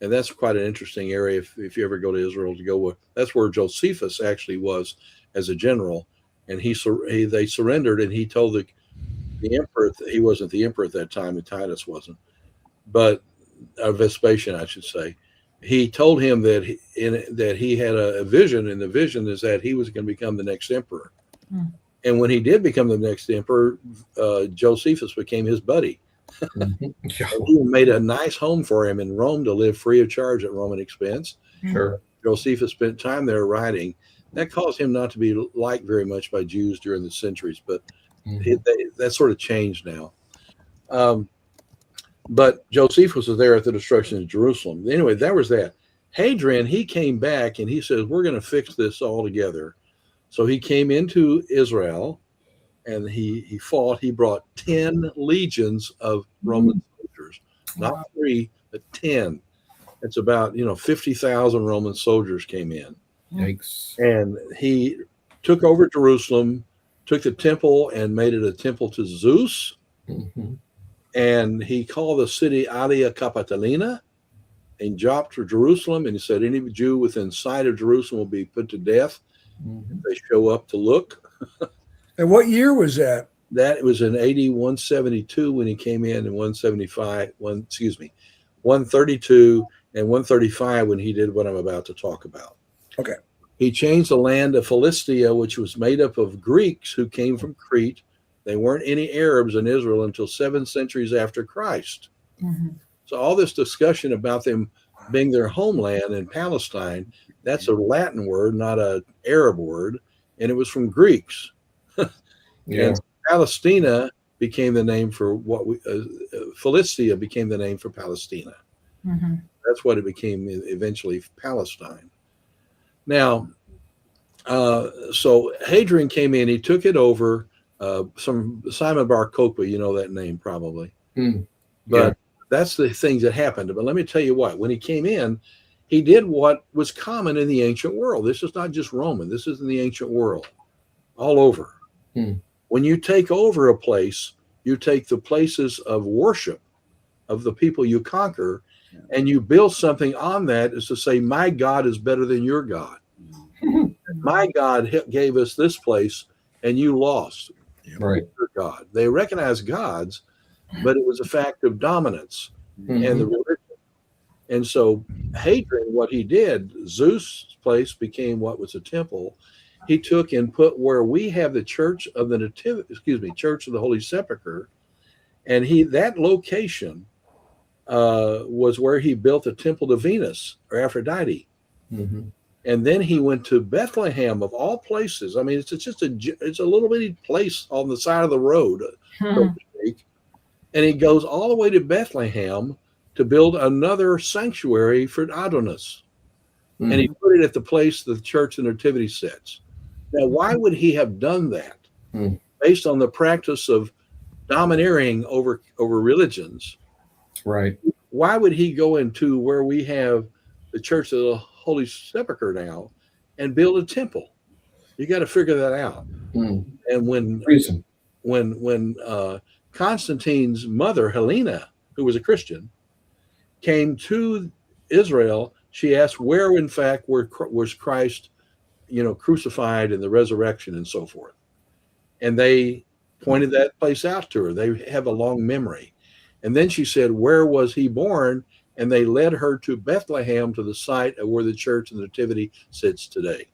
and that's quite an interesting area. If you ever go to Israel, to go with, that's where Josephus actually was as a general, and they surrendered. And he told the emperor, he wasn't the emperor at that time, and Titus wasn't, but Vespasian, I should say. He told him that he had a vision, and the vision is that he was going to become the next emperor. And when he did become the next emperor, Josephus became his buddy. He made a nice home for him in Rome to live free of charge at Roman expense. Sure. Josephus spent time there writing. That caused him not to be liked very much by Jews during the centuries, but that sort of changed now. But Josephus was there at the destruction of Jerusalem. Anyway, that was that. Hadrian, he came back and he says, we're going to fix this all together. So he came into Israel and he fought. He brought 10 legions of Roman soldiers, not 3, but 10. It's about, 50,000 Roman soldiers came in. Yikes. And he took over Jerusalem, took the temple and made it a temple to Zeus. And he called the city Alia Capitolina and dropped to Jerusalem. And he said, any Jew within sight of Jerusalem will be put to death. They show up to look. And what year was that? That was in AD 172 when he came in, and 132 and 135 when he did what I'm about to talk about. Okay. He changed the land of Philistia, which was made up of Greeks who came from Crete. They weren't any Arabs in Israel until 7 centuries after Christ. So all this discussion about them being their homeland in Palestine, that's a Latin word, not an Arab word, and it was from Greeks. And Palestina became the name for Philistia became the name for Palestina. That's what it became eventually, Palestine. Now, so Hadrian came in, he took it over. Some Simon Bar Kokhba, you know that name probably. But that's the things that happened. But let me tell you what, when he came in, he did what was common in the ancient world. This is not just Roman. This is in the ancient world, all over. When you take over a place, you take the places of worship of the people you conquer, and you build something on that is to say, my God is better than your God. My God gave us this place, and you lost. Right. Your God. They recognized gods, but it was a fact of dominance and the religion. And so Hadrian, what he did, Zeus' place became what was a temple. He took and put where we have the Church of the Church of the Holy Sepulchre, and that location was where he built a temple to Venus or Aphrodite. Mm-hmm. And then he went to Bethlehem, of all places. I mean, it's a little bitty place on the side of the road, so to speak. And he goes all the way to Bethlehem to build another sanctuary for Adonis. Mm-hmm. And he put it at the place the Church of the Nativity sits. Now, why would he have done that? Based on the practice of domineering over religions. Right. Why would he go into where we have the Church of the Holy Sepulchre now and build a temple? You got to figure that out. And when Constantine's mother, Helena, who was a Christian, came to Israel, she asked where, in fact, was Christ, crucified and the resurrection and so forth. And they pointed that place out to her. They have a long memory. And then she said, where was he born? And they led her to Bethlehem, to the site of where the Church of the Nativity sits today.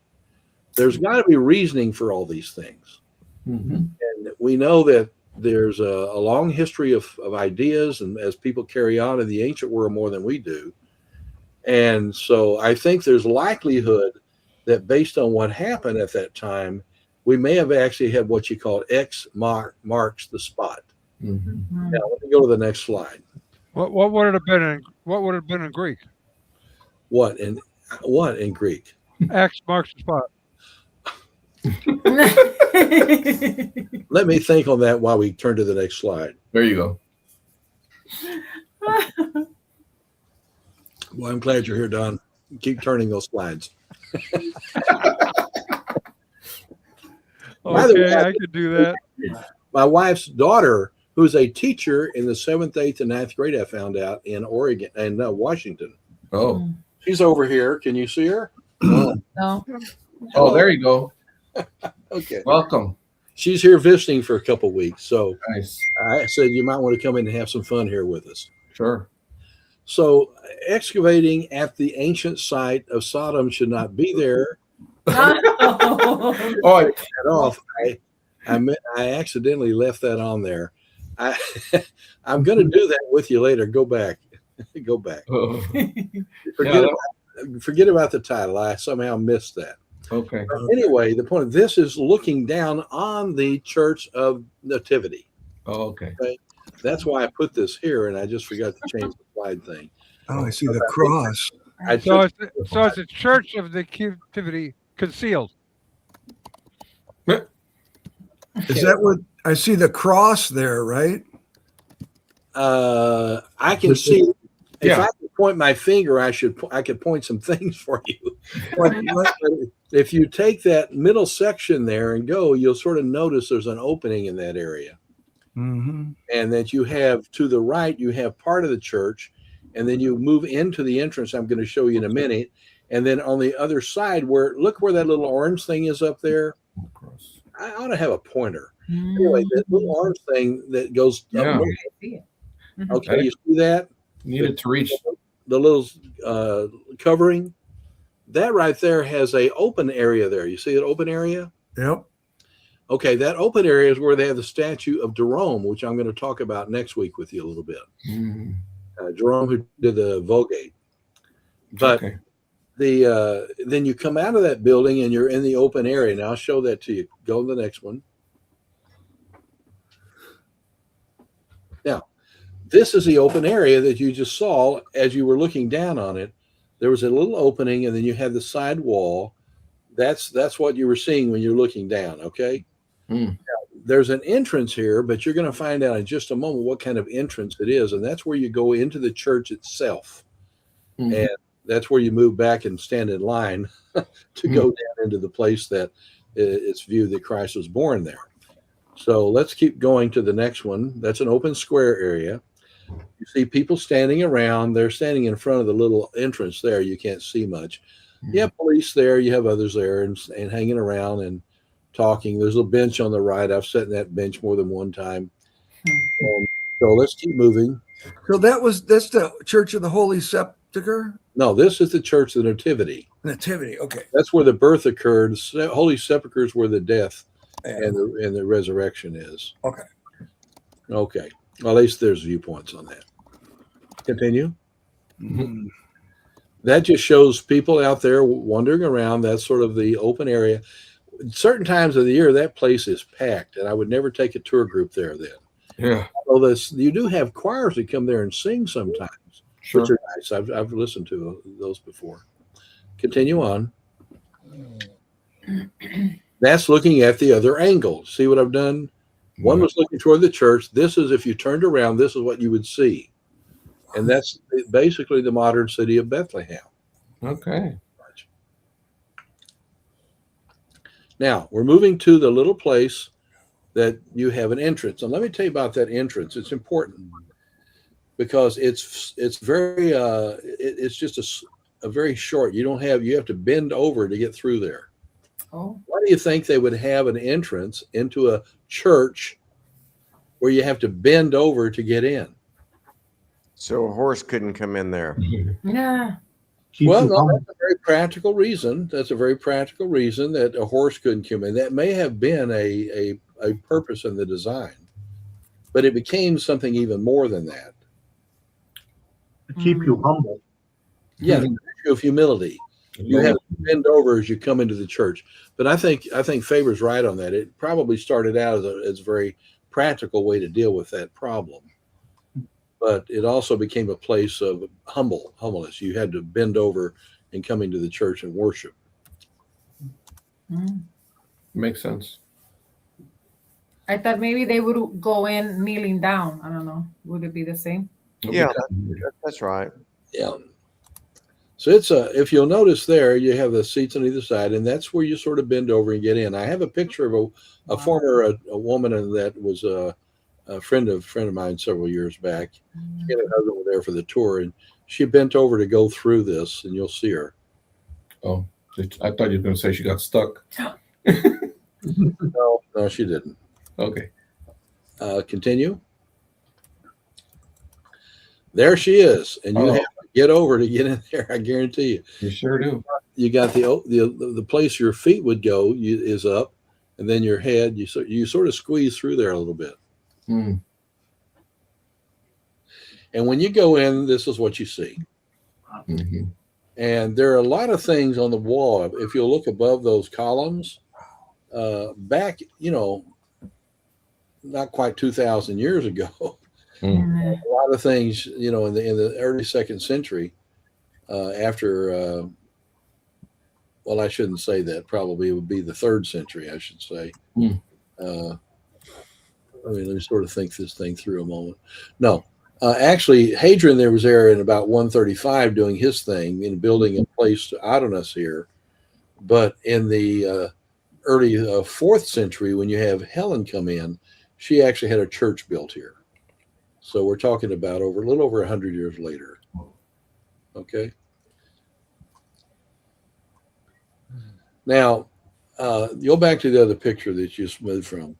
There's got to be reasoning for all these things. And we know that there's a long history of ideas, and as people carry on in the ancient world more than we do. And so I think there's likelihood that based on what happened at that time, we may have actually had what you call X marks the spot. Now let me go to the next slide. What would it have been in Greek? What in Greek? X marks the spot. Let me think on that while we turn to the next slide. There you go. Well, I'm glad you're here, Don. Keep turning those slides. Okay, I could do that. My wife's daughter, who's a teacher in the 7th, 8th, and 9th grade, I found out in Oregon and Washington. Oh, she's over here. Can you see her? No. Oh, there you go. Okay. Welcome. She's here visiting for a couple weeks. So nice. I said you might want to come in and have some fun here with us. Sure. So excavating at the ancient site of Sodom should not be there. Oh, I accidentally left that on there. I'm going to do that with you later. Go back. Go back. Oh. Forget about the title. I somehow missed that. Okay. Anyway, the point of this is looking down on the Church of Nativity. Oh, okay. That's why I put this here, and I just forgot to change the slide thing. Oh, I see the cross. So it's a Church of the Nativity concealed. Is that what I see the cross there, right? I can see. If I could point my finger, I could point some things for you. If you take that middle section there and go, you'll sort of notice there's an opening in that area. And that you have to the right, you have part of the church, and then you move into the entrance I'm going to show you in a minute. And then on the other side, look where that little orange thing is up there. I ought to have a pointer. Anyway, that little orange thing that goes up. Okay, you see that? Needed to reach the little covering. That right there has a open area there. You see that open area? Yep. Okay, that open area is where they have the statue of Jerome, which I'm going to talk about next week with you a little bit. Jerome, who did the Vulgate. But then you come out of that building and you're in the open area. Now I'll show that to you. Go to the next one. Now, this is the open area that you just saw as you were looking down on it. There was a little opening, and then you had the side wall. That's what you were seeing when you're looking down, okay? Now, there's an entrance here, but you're going to find out in just a moment what kind of entrance it is, and that's where you go into the church itself. And that's where you move back and stand in line to go down into the place that it's viewed that Christ was born there. So let's keep going to the next one. That's an open square area. You see people standing around. They're standing in front of the little entrance there. You can't see much. You have police there. You have others there and hanging around and talking. There's a bench on the right. I've sat in that bench more than one time. So let's keep moving. So that's the Church of the Holy occur? No, this is the Church of the Nativity. Nativity. Okay. That's where the birth occurred. Holy Sepulchre is where the death Yeah. and the resurrection is. Okay. Okay. Well, at least there's viewpoints on that. Continue. Mm-hmm. That just shows people out there wandering around. That's sort of the open area. Certain times of the year, that place is packed, and I would never take a tour group there then. Yeah. Although you do have choirs that come there and sing sometimes, Sure. which are nice. I've listened to those before. Continue on. That's looking at the other angle. See what I've done? One was looking toward the church. This is, if you turned around, this is what you would see. And that's basically the modern city of Bethlehem. Okay. Now, we're moving to the little place that you have an entrance. And let me tell you about that entrance. It's important because it's very, it's just a very short, you have to bend over to get through there. Oh. Why do you think they would have an entrance into a church where you have to bend over to get in? So a horse couldn't come in there. Yeah. Well, no, that's a very practical reason. That's a very practical reason that a horse couldn't come in. That may have been a purpose in the design, but it became something even more than that. To keep you humble. Yeah, the issue of humility. You have to bend over as you come into the church. But I think Faber's right on that. It probably started out as a very practical way to deal with that problem. But it also became a place of humbleness. You had to bend over and come into the church and worship. Makes sense. I thought maybe they would go in kneeling down. I don't know. Would it be the same? Yeah, that's right. Yeah. So it's if you'll notice there, you have the seats on either side, and that's where you sort of bend over and get in. I have a picture of a former woman that was a friend of mine several years back. She and her husband were there for the tour, and she bent over to go through this, and you'll see her. Oh, I thought you were going to say she got stuck. No, she didn't. Okay. Continue. There she is, and you have to get over to get in there. I guarantee you. You sure do. You got the place your feet would go is up, and then your head. You sort of squeeze through there a little bit. Mm. And when you go in, this is what you see. Mm-hmm. And there are a lot of things on the wall. If you'll look above those columns, back, not quite 2,000 years ago, a lot of things, in the early 2nd century, after, well, I shouldn't say that. Probably it would be the 3rd century, I should say. Let me sort of think this thing through a moment. No, actually, Hadrian was there in about 135 doing his thing in building a place to Adonis here. But in the early 4th century, when you have Helen come in, she actually had a church built here. So we're talking about a little over 100 years later. Okay. Now, go back to the other picture that you just moved from.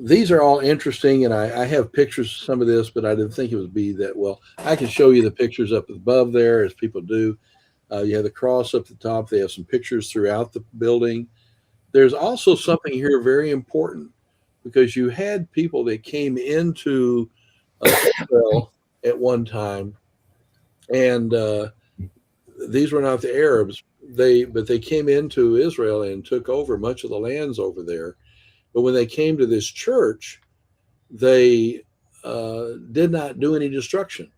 These are all interesting, and I have pictures of some of this, but I didn't think it would be that well. I can show you the pictures up above there, as people do. You have the cross up the top. They have some pictures throughout the building. There's also something here very important, because you had people that came into Israel at one time, and these were not the Arabs. But they came into Israel and took over much of the lands over there. But when they came to this church, they did not do any destruction,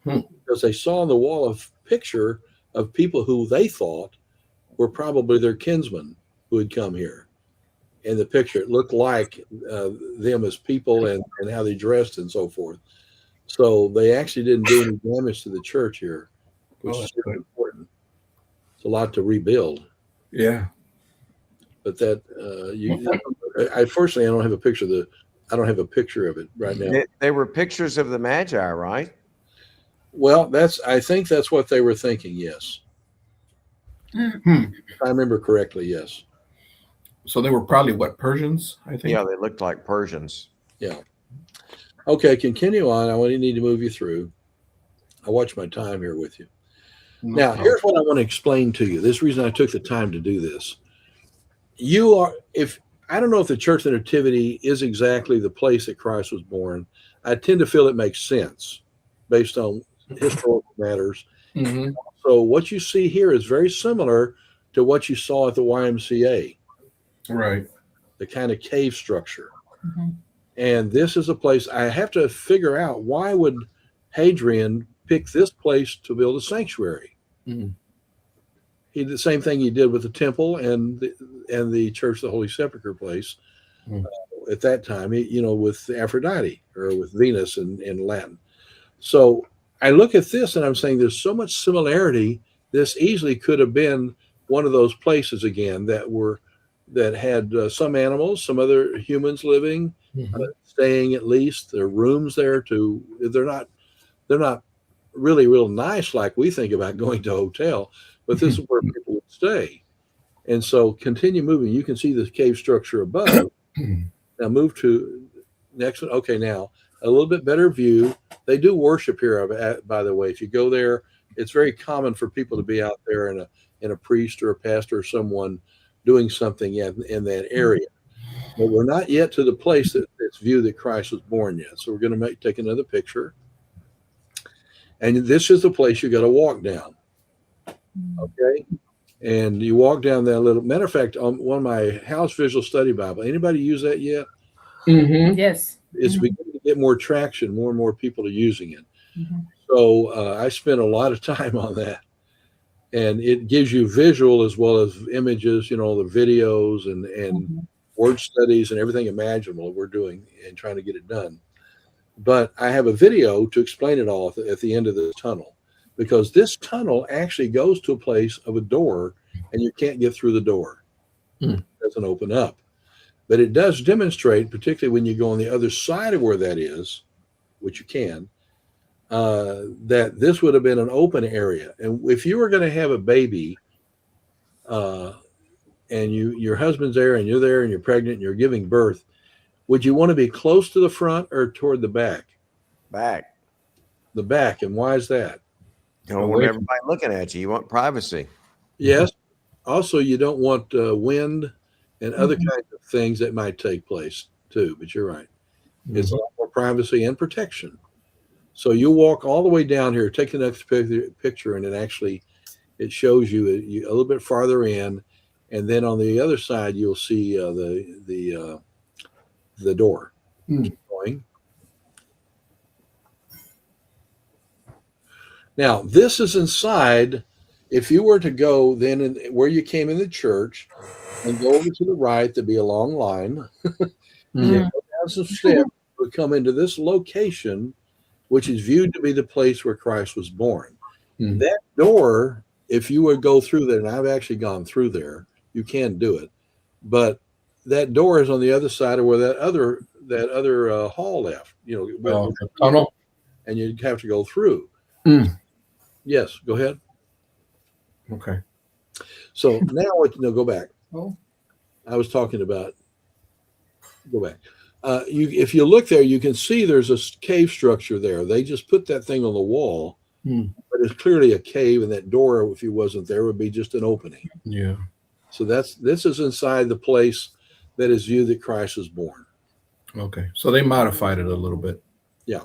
because they saw on the wall a picture of people who they thought were probably their kinsmen who had come here. In the picture, it looked like them as people and how they dressed and so forth. So they actually didn't do any damage to the church here, which is really important. It's a lot to rebuild. Yeah. But that unfortunately, I don't have a picture of it right now. They were pictures of the Magi, right? Well, I think that's what they were thinking. Yes. If I remember correctly, yes. So they were probably Persians, I think? Yeah, they looked like Persians. Yeah. Okay, continue on. I need to move you through. I watch my time here with you. Now, here's what I want to explain to you. This reason I took the time to do this. I don't know if the Church of the Nativity is exactly the place that Christ was born. I tend to feel it makes sense based on historical matters. Mm-hmm. So what you see here is very similar to what you saw at the YMCA. Right. The kind of cave structure. Mm-hmm. And this is a place I have to figure out, why would Hadrian pick this place to build a sanctuary? Mm-hmm. He did the same thing he did with the temple and the Church of the Holy Sepulchre place at that time, with Aphrodite, or with Venus in Latin. So I look at this and I'm saying there's so much similarity. This easily could have been one of those places again that had some animals, some other humans living, staying at least. There are rooms there they're not really real nice like we think about going to a hotel, but this is where people would stay. And so continue moving. You can see the cave structure above. Now move to next one. Okay, now a little bit better view. They do worship here, by the way. If you go there, it's very common for people to be out there in a priest or a pastor or someone doing something in that area. But we're not yet to the place that's viewed that Christ was born yet. So we're going to take another picture. And this is the place you got to walk down. Okay. And you walk down that little, matter of fact, on one of my house visual study Bible, anybody use that yet? Mm-hmm. Yes. It's beginning to get more traction. More and more people are using it. Mm-hmm. So I spent a lot of time on that. And it gives you visual as well as images, the videos and word studies and everything imaginable we're doing and trying to get it done. But I have a video to explain it all at the end of the tunnel, because this tunnel actually goes to a place of a door and you can't get through the door. It doesn't open up. But it does demonstrate, particularly when you go on the other side of where that is, which you can, that this would have been an open area. And if you were going to have a baby and your husband's there and you're pregnant and you're giving birth, would you want to be close to the front or toward the back? Back. The back. And why is that? You don't want everybody looking at you. You want privacy. Yes. Also, you don't want wind and other kinds of things that might take place too. But you're right. It's a lot more privacy and protection. So you walk all the way down here, take the next picture, and it shows you a little bit farther in. And then on the other side, you'll see the door. Going. Now, this is inside. If you were to go then where you came in the church and go over to the right, there'd be a long line. You go down some steps, would come into this location, which is viewed to be the place where Christ was born. That door, if you would go through there, and I've actually gone through there, you can do it, but that door is on the other side of where that other hall left. The tunnel, and you'd have to go through. Yes, go ahead. Okay. So now go back. Oh, I was talking about. Go back. If you look there, you can see there's a cave structure there. They just put that thing on the wall, but it's clearly a cave, and that door, if he wasn't there, would be just an opening. Yeah. So this is inside the place that is viewed that Christ was born. Okay. So they modified it a little bit. Yeah.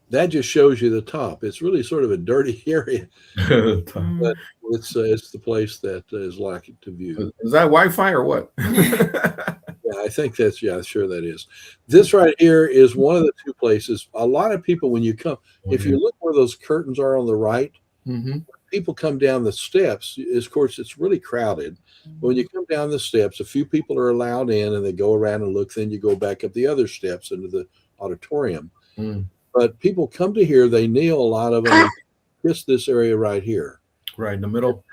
That just shows you the top. It's really sort of a dirty area, but it's the place that is likely to view. Is that Wi-Fi or what? Yeah, I think sure that is. This right here is one of the two places. A lot of people, when you come, if you look where those curtains are on the right, people come down the steps. Of course, it's really crowded. But when you come down the steps, a few people are allowed in, and they go around and look. Then you go back up the other steps into the auditorium. But people come to here, they kneel, a lot of them, kiss this area right here. Right in the middle.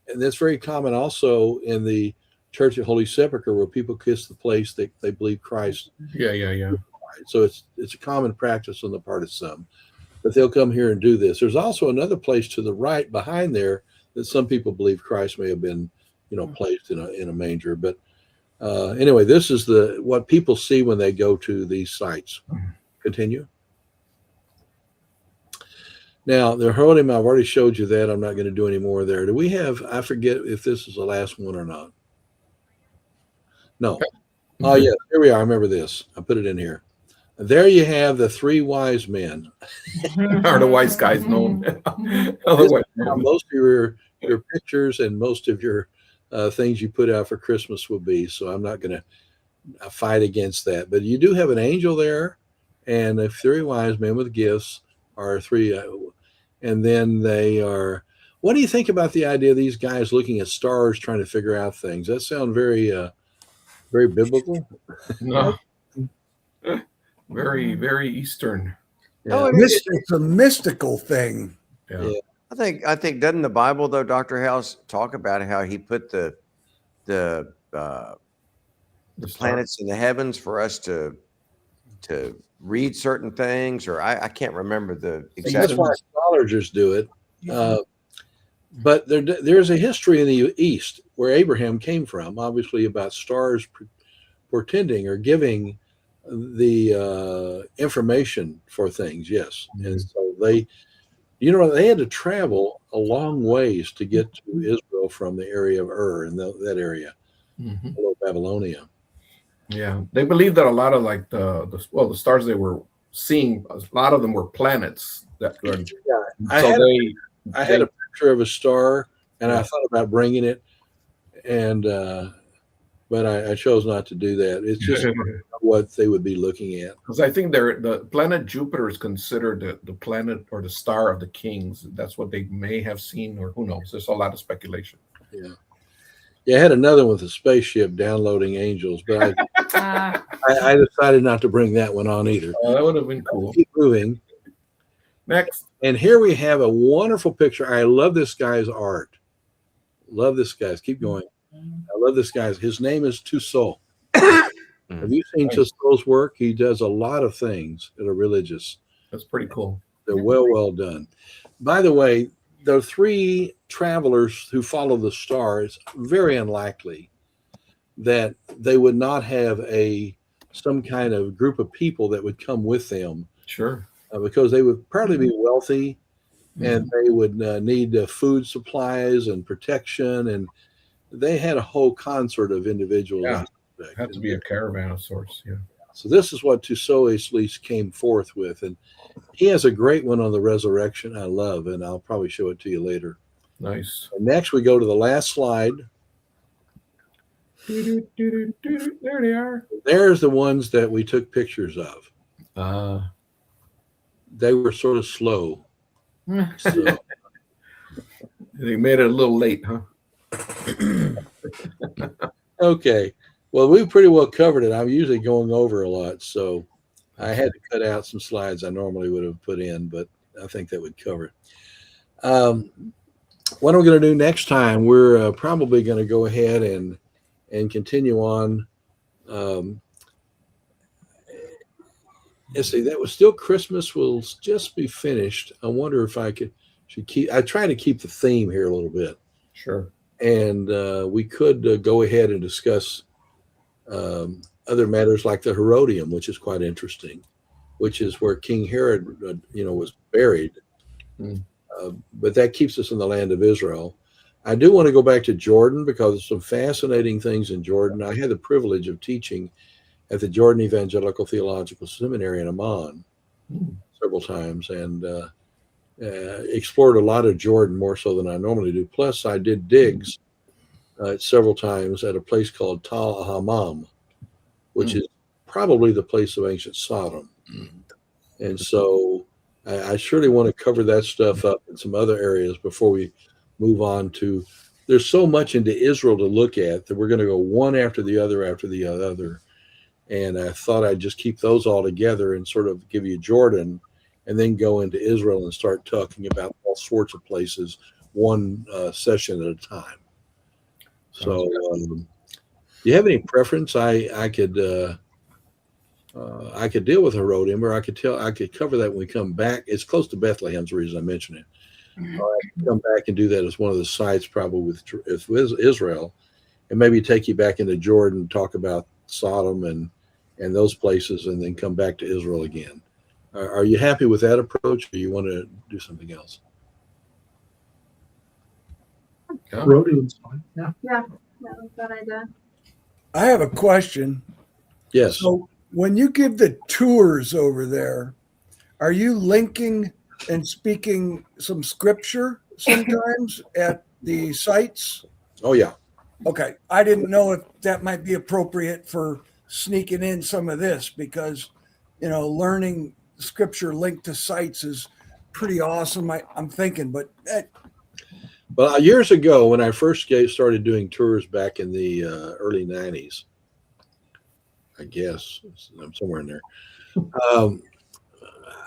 And that's very common also in the Church of Holy Sepulchre, where people kiss the place that they believe Christ. Yeah. So it's a common practice on the part of some. But they'll come here and do this. There's also another place to the right behind there that some people believe Christ may have been, placed in a manger. But anyway, this is what people see when they go to these sites. Continue. Now, the Herodium, I've already showed you that. I'm not going to do any more there. Do we have, I forget if this is the last one or not. No. Oh, yeah, here we are. I remember this. I put it in here. There you have the three wise men. Are the wise guys known? Most of your pictures and most of your things you put out for Christmas will be. So I'm not going to fight against that. But you do have an angel there, and the three wise men with gifts are three. And then they are. What do you think about the idea of these guys looking at stars trying to figure out things? That sound very, very biblical. No. Very, very Eastern. Oh, It's a mystical thing. Yeah. I think doesn't the Bible though, Dr. House, talk about how he put the planets in the heavens for us to read certain things, or I can't remember the exact. That's why astrologers do it. But there's a history in the East where Abraham came from, obviously about stars portending or giving the information for things. Yes. And so they had to travel a long ways to get to Israel from the area of Ur and that area, below Babylonia. Yeah, they believe that a lot of like the stars they were seeing, a lot of them were planets. I had a picture of a star, and I thought about bringing it, and but I chose not to do that. It's just what they would be looking at. Because I think the planet Jupiter is considered the planet or the star of the kings. That's what they may have seen, or who knows? There's a lot of speculation. Yeah. Yeah, I had another one with a spaceship downloading angels, but I decided not to bring that one on either. That would have been cool. Keep moving. Next. And here we have a wonderful picture. I love this guy's art. Love this guy's. Keep going. I love this guy's. His name is Tussaud. Have you seen Tussaud's work? He does a lot of things that are religious. That's pretty cool. They're well done. By the way, the three travelers who follow the star, it's very unlikely that they would not have some kind of group of people that would come with them. Sure. Because they would probably be wealthy, and they would need food supplies and protection, and they had a whole concert of individuals. Yeah, had to be a caravan of sorts. Yeah. So this is what Tussaud at least came forth with, and he has a great one on the resurrection I love, and I'll probably show it to you later. Nice. And next we go to the last slide. There they are. There's the ones that we took pictures of. They were sort of slow. So. They made it a little late, huh? Okay. Well, we pretty well covered it. I'm usually going over a lot, so I had to cut out some slides I normally would have put in, but I think that would cover it. What I'm going to do next time, we're probably going to go ahead and continue on. Let's see, that was still Christmas will just be finished. I wonder if I I try to keep the theme here a little bit. Sure. And we could go ahead and discuss other matters like the Herodium, which is quite interesting, which is where King Herod, was buried. But that keeps us in the land of Israel. I do want to go back to Jordan because there's some fascinating things in Jordan. I had the privilege of teaching at the Jordan Evangelical Theological Seminary in Amman several times, and explored a lot of Jordan, more so than I normally do. Plus, I did digs several times at a place called Tal Hammam, which is probably the place of ancient Sodom. And so I surely want to cover that stuff up in some other areas before we move on to, there's so much into Israel to look at that we're going to go one after the other. And I thought I'd just keep those all together and sort of give you Jordan and then go into Israel and start talking about all sorts of places, one session at a time. So do you have any preference? I could deal with Herodium, or I could cover that when we come back. It's close to Bethlehem's the reason I mention it. Or I can come back and do that as one of the sites, probably with Israel, and maybe take you back into Jordan, talk about Sodom and those places, and then come back to Israel again. Are you happy with that approach, or you want to do something else? Rhodion's fine. Yeah. Yeah, that was a good idea. I have a question. Yes. So when you give the tours over there, are you linking and speaking some scripture sometimes at the sites? Oh, yeah. Okay. I didn't know if that might be appropriate for sneaking in some of this because, learning scripture linked to sites is pretty awesome. I'm thinking, but Well, years ago, when I first started doing tours back in the early 90s, I guess, I'm somewhere in there,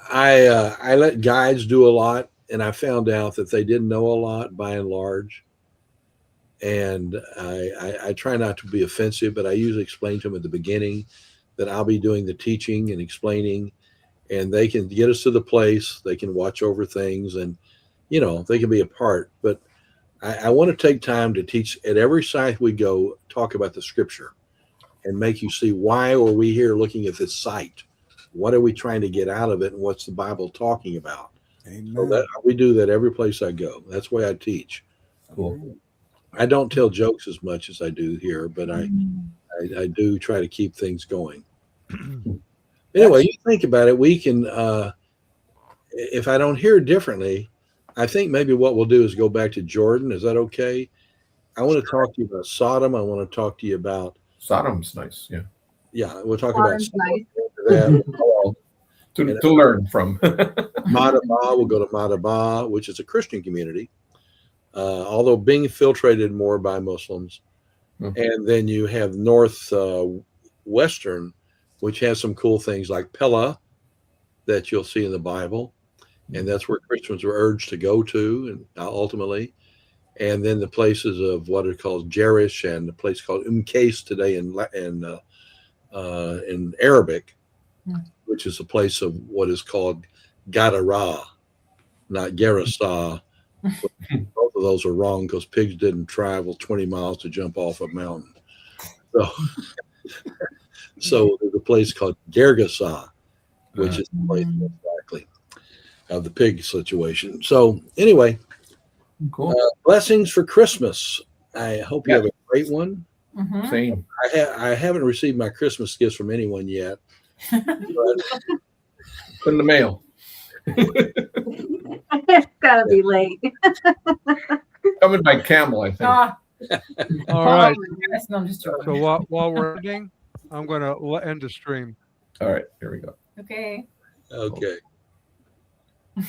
I let guides do a lot, and I found out that they didn't know a lot by and large. And I try not to be offensive, but I usually explain to them at the beginning that I'll be doing the teaching and explaining, and they can get us to the place, they can watch over things, and, they can be a part. But I want to take time to teach at every site we go, talk about the scripture and make you see why are we here looking at this site? What are we trying to get out of it? And what's the Bible talking about? Amen. So we do that every place I go. That's why I teach. Cool. I don't tell jokes as much as I do here, but I do try to keep things going. Anyway, you think about it. We can, if I don't hear differently, I think maybe what we'll do is go back to Jordan. Is that okay? I want to talk to you about Sodom. I want to talk to you about Sodom's nice. Yeah. Yeah, we'll talk about Sodom's that. To learn from. Madaba, we'll go to Madaba, which is a Christian community, although being infiltrated more by Muslims. And then you have Western, which has some cool things like Pella that you'll see in the Bible. And that's where Christians were urged to go to, and ultimately. And then the places of what are called Jerish and the place called Qais today in Arabic, which is a place of what is called Gadara, not Gerasa. Both of those are wrong because pigs didn't travel 20 miles to jump off a mountain. So there's a place called Gergasa, which is the place exactly of the pig situation. So anyway, cool. Blessings for Christmas. I hope you have a great one. Same. I haven't received my Christmas gifts from anyone yet. Put in the mail. It's gotta be late. Coming by camel, I think. All right. Yes, no, I'm just joking. So while we're ending, I'm going to end the stream. All right, here we go. Okay. Okay.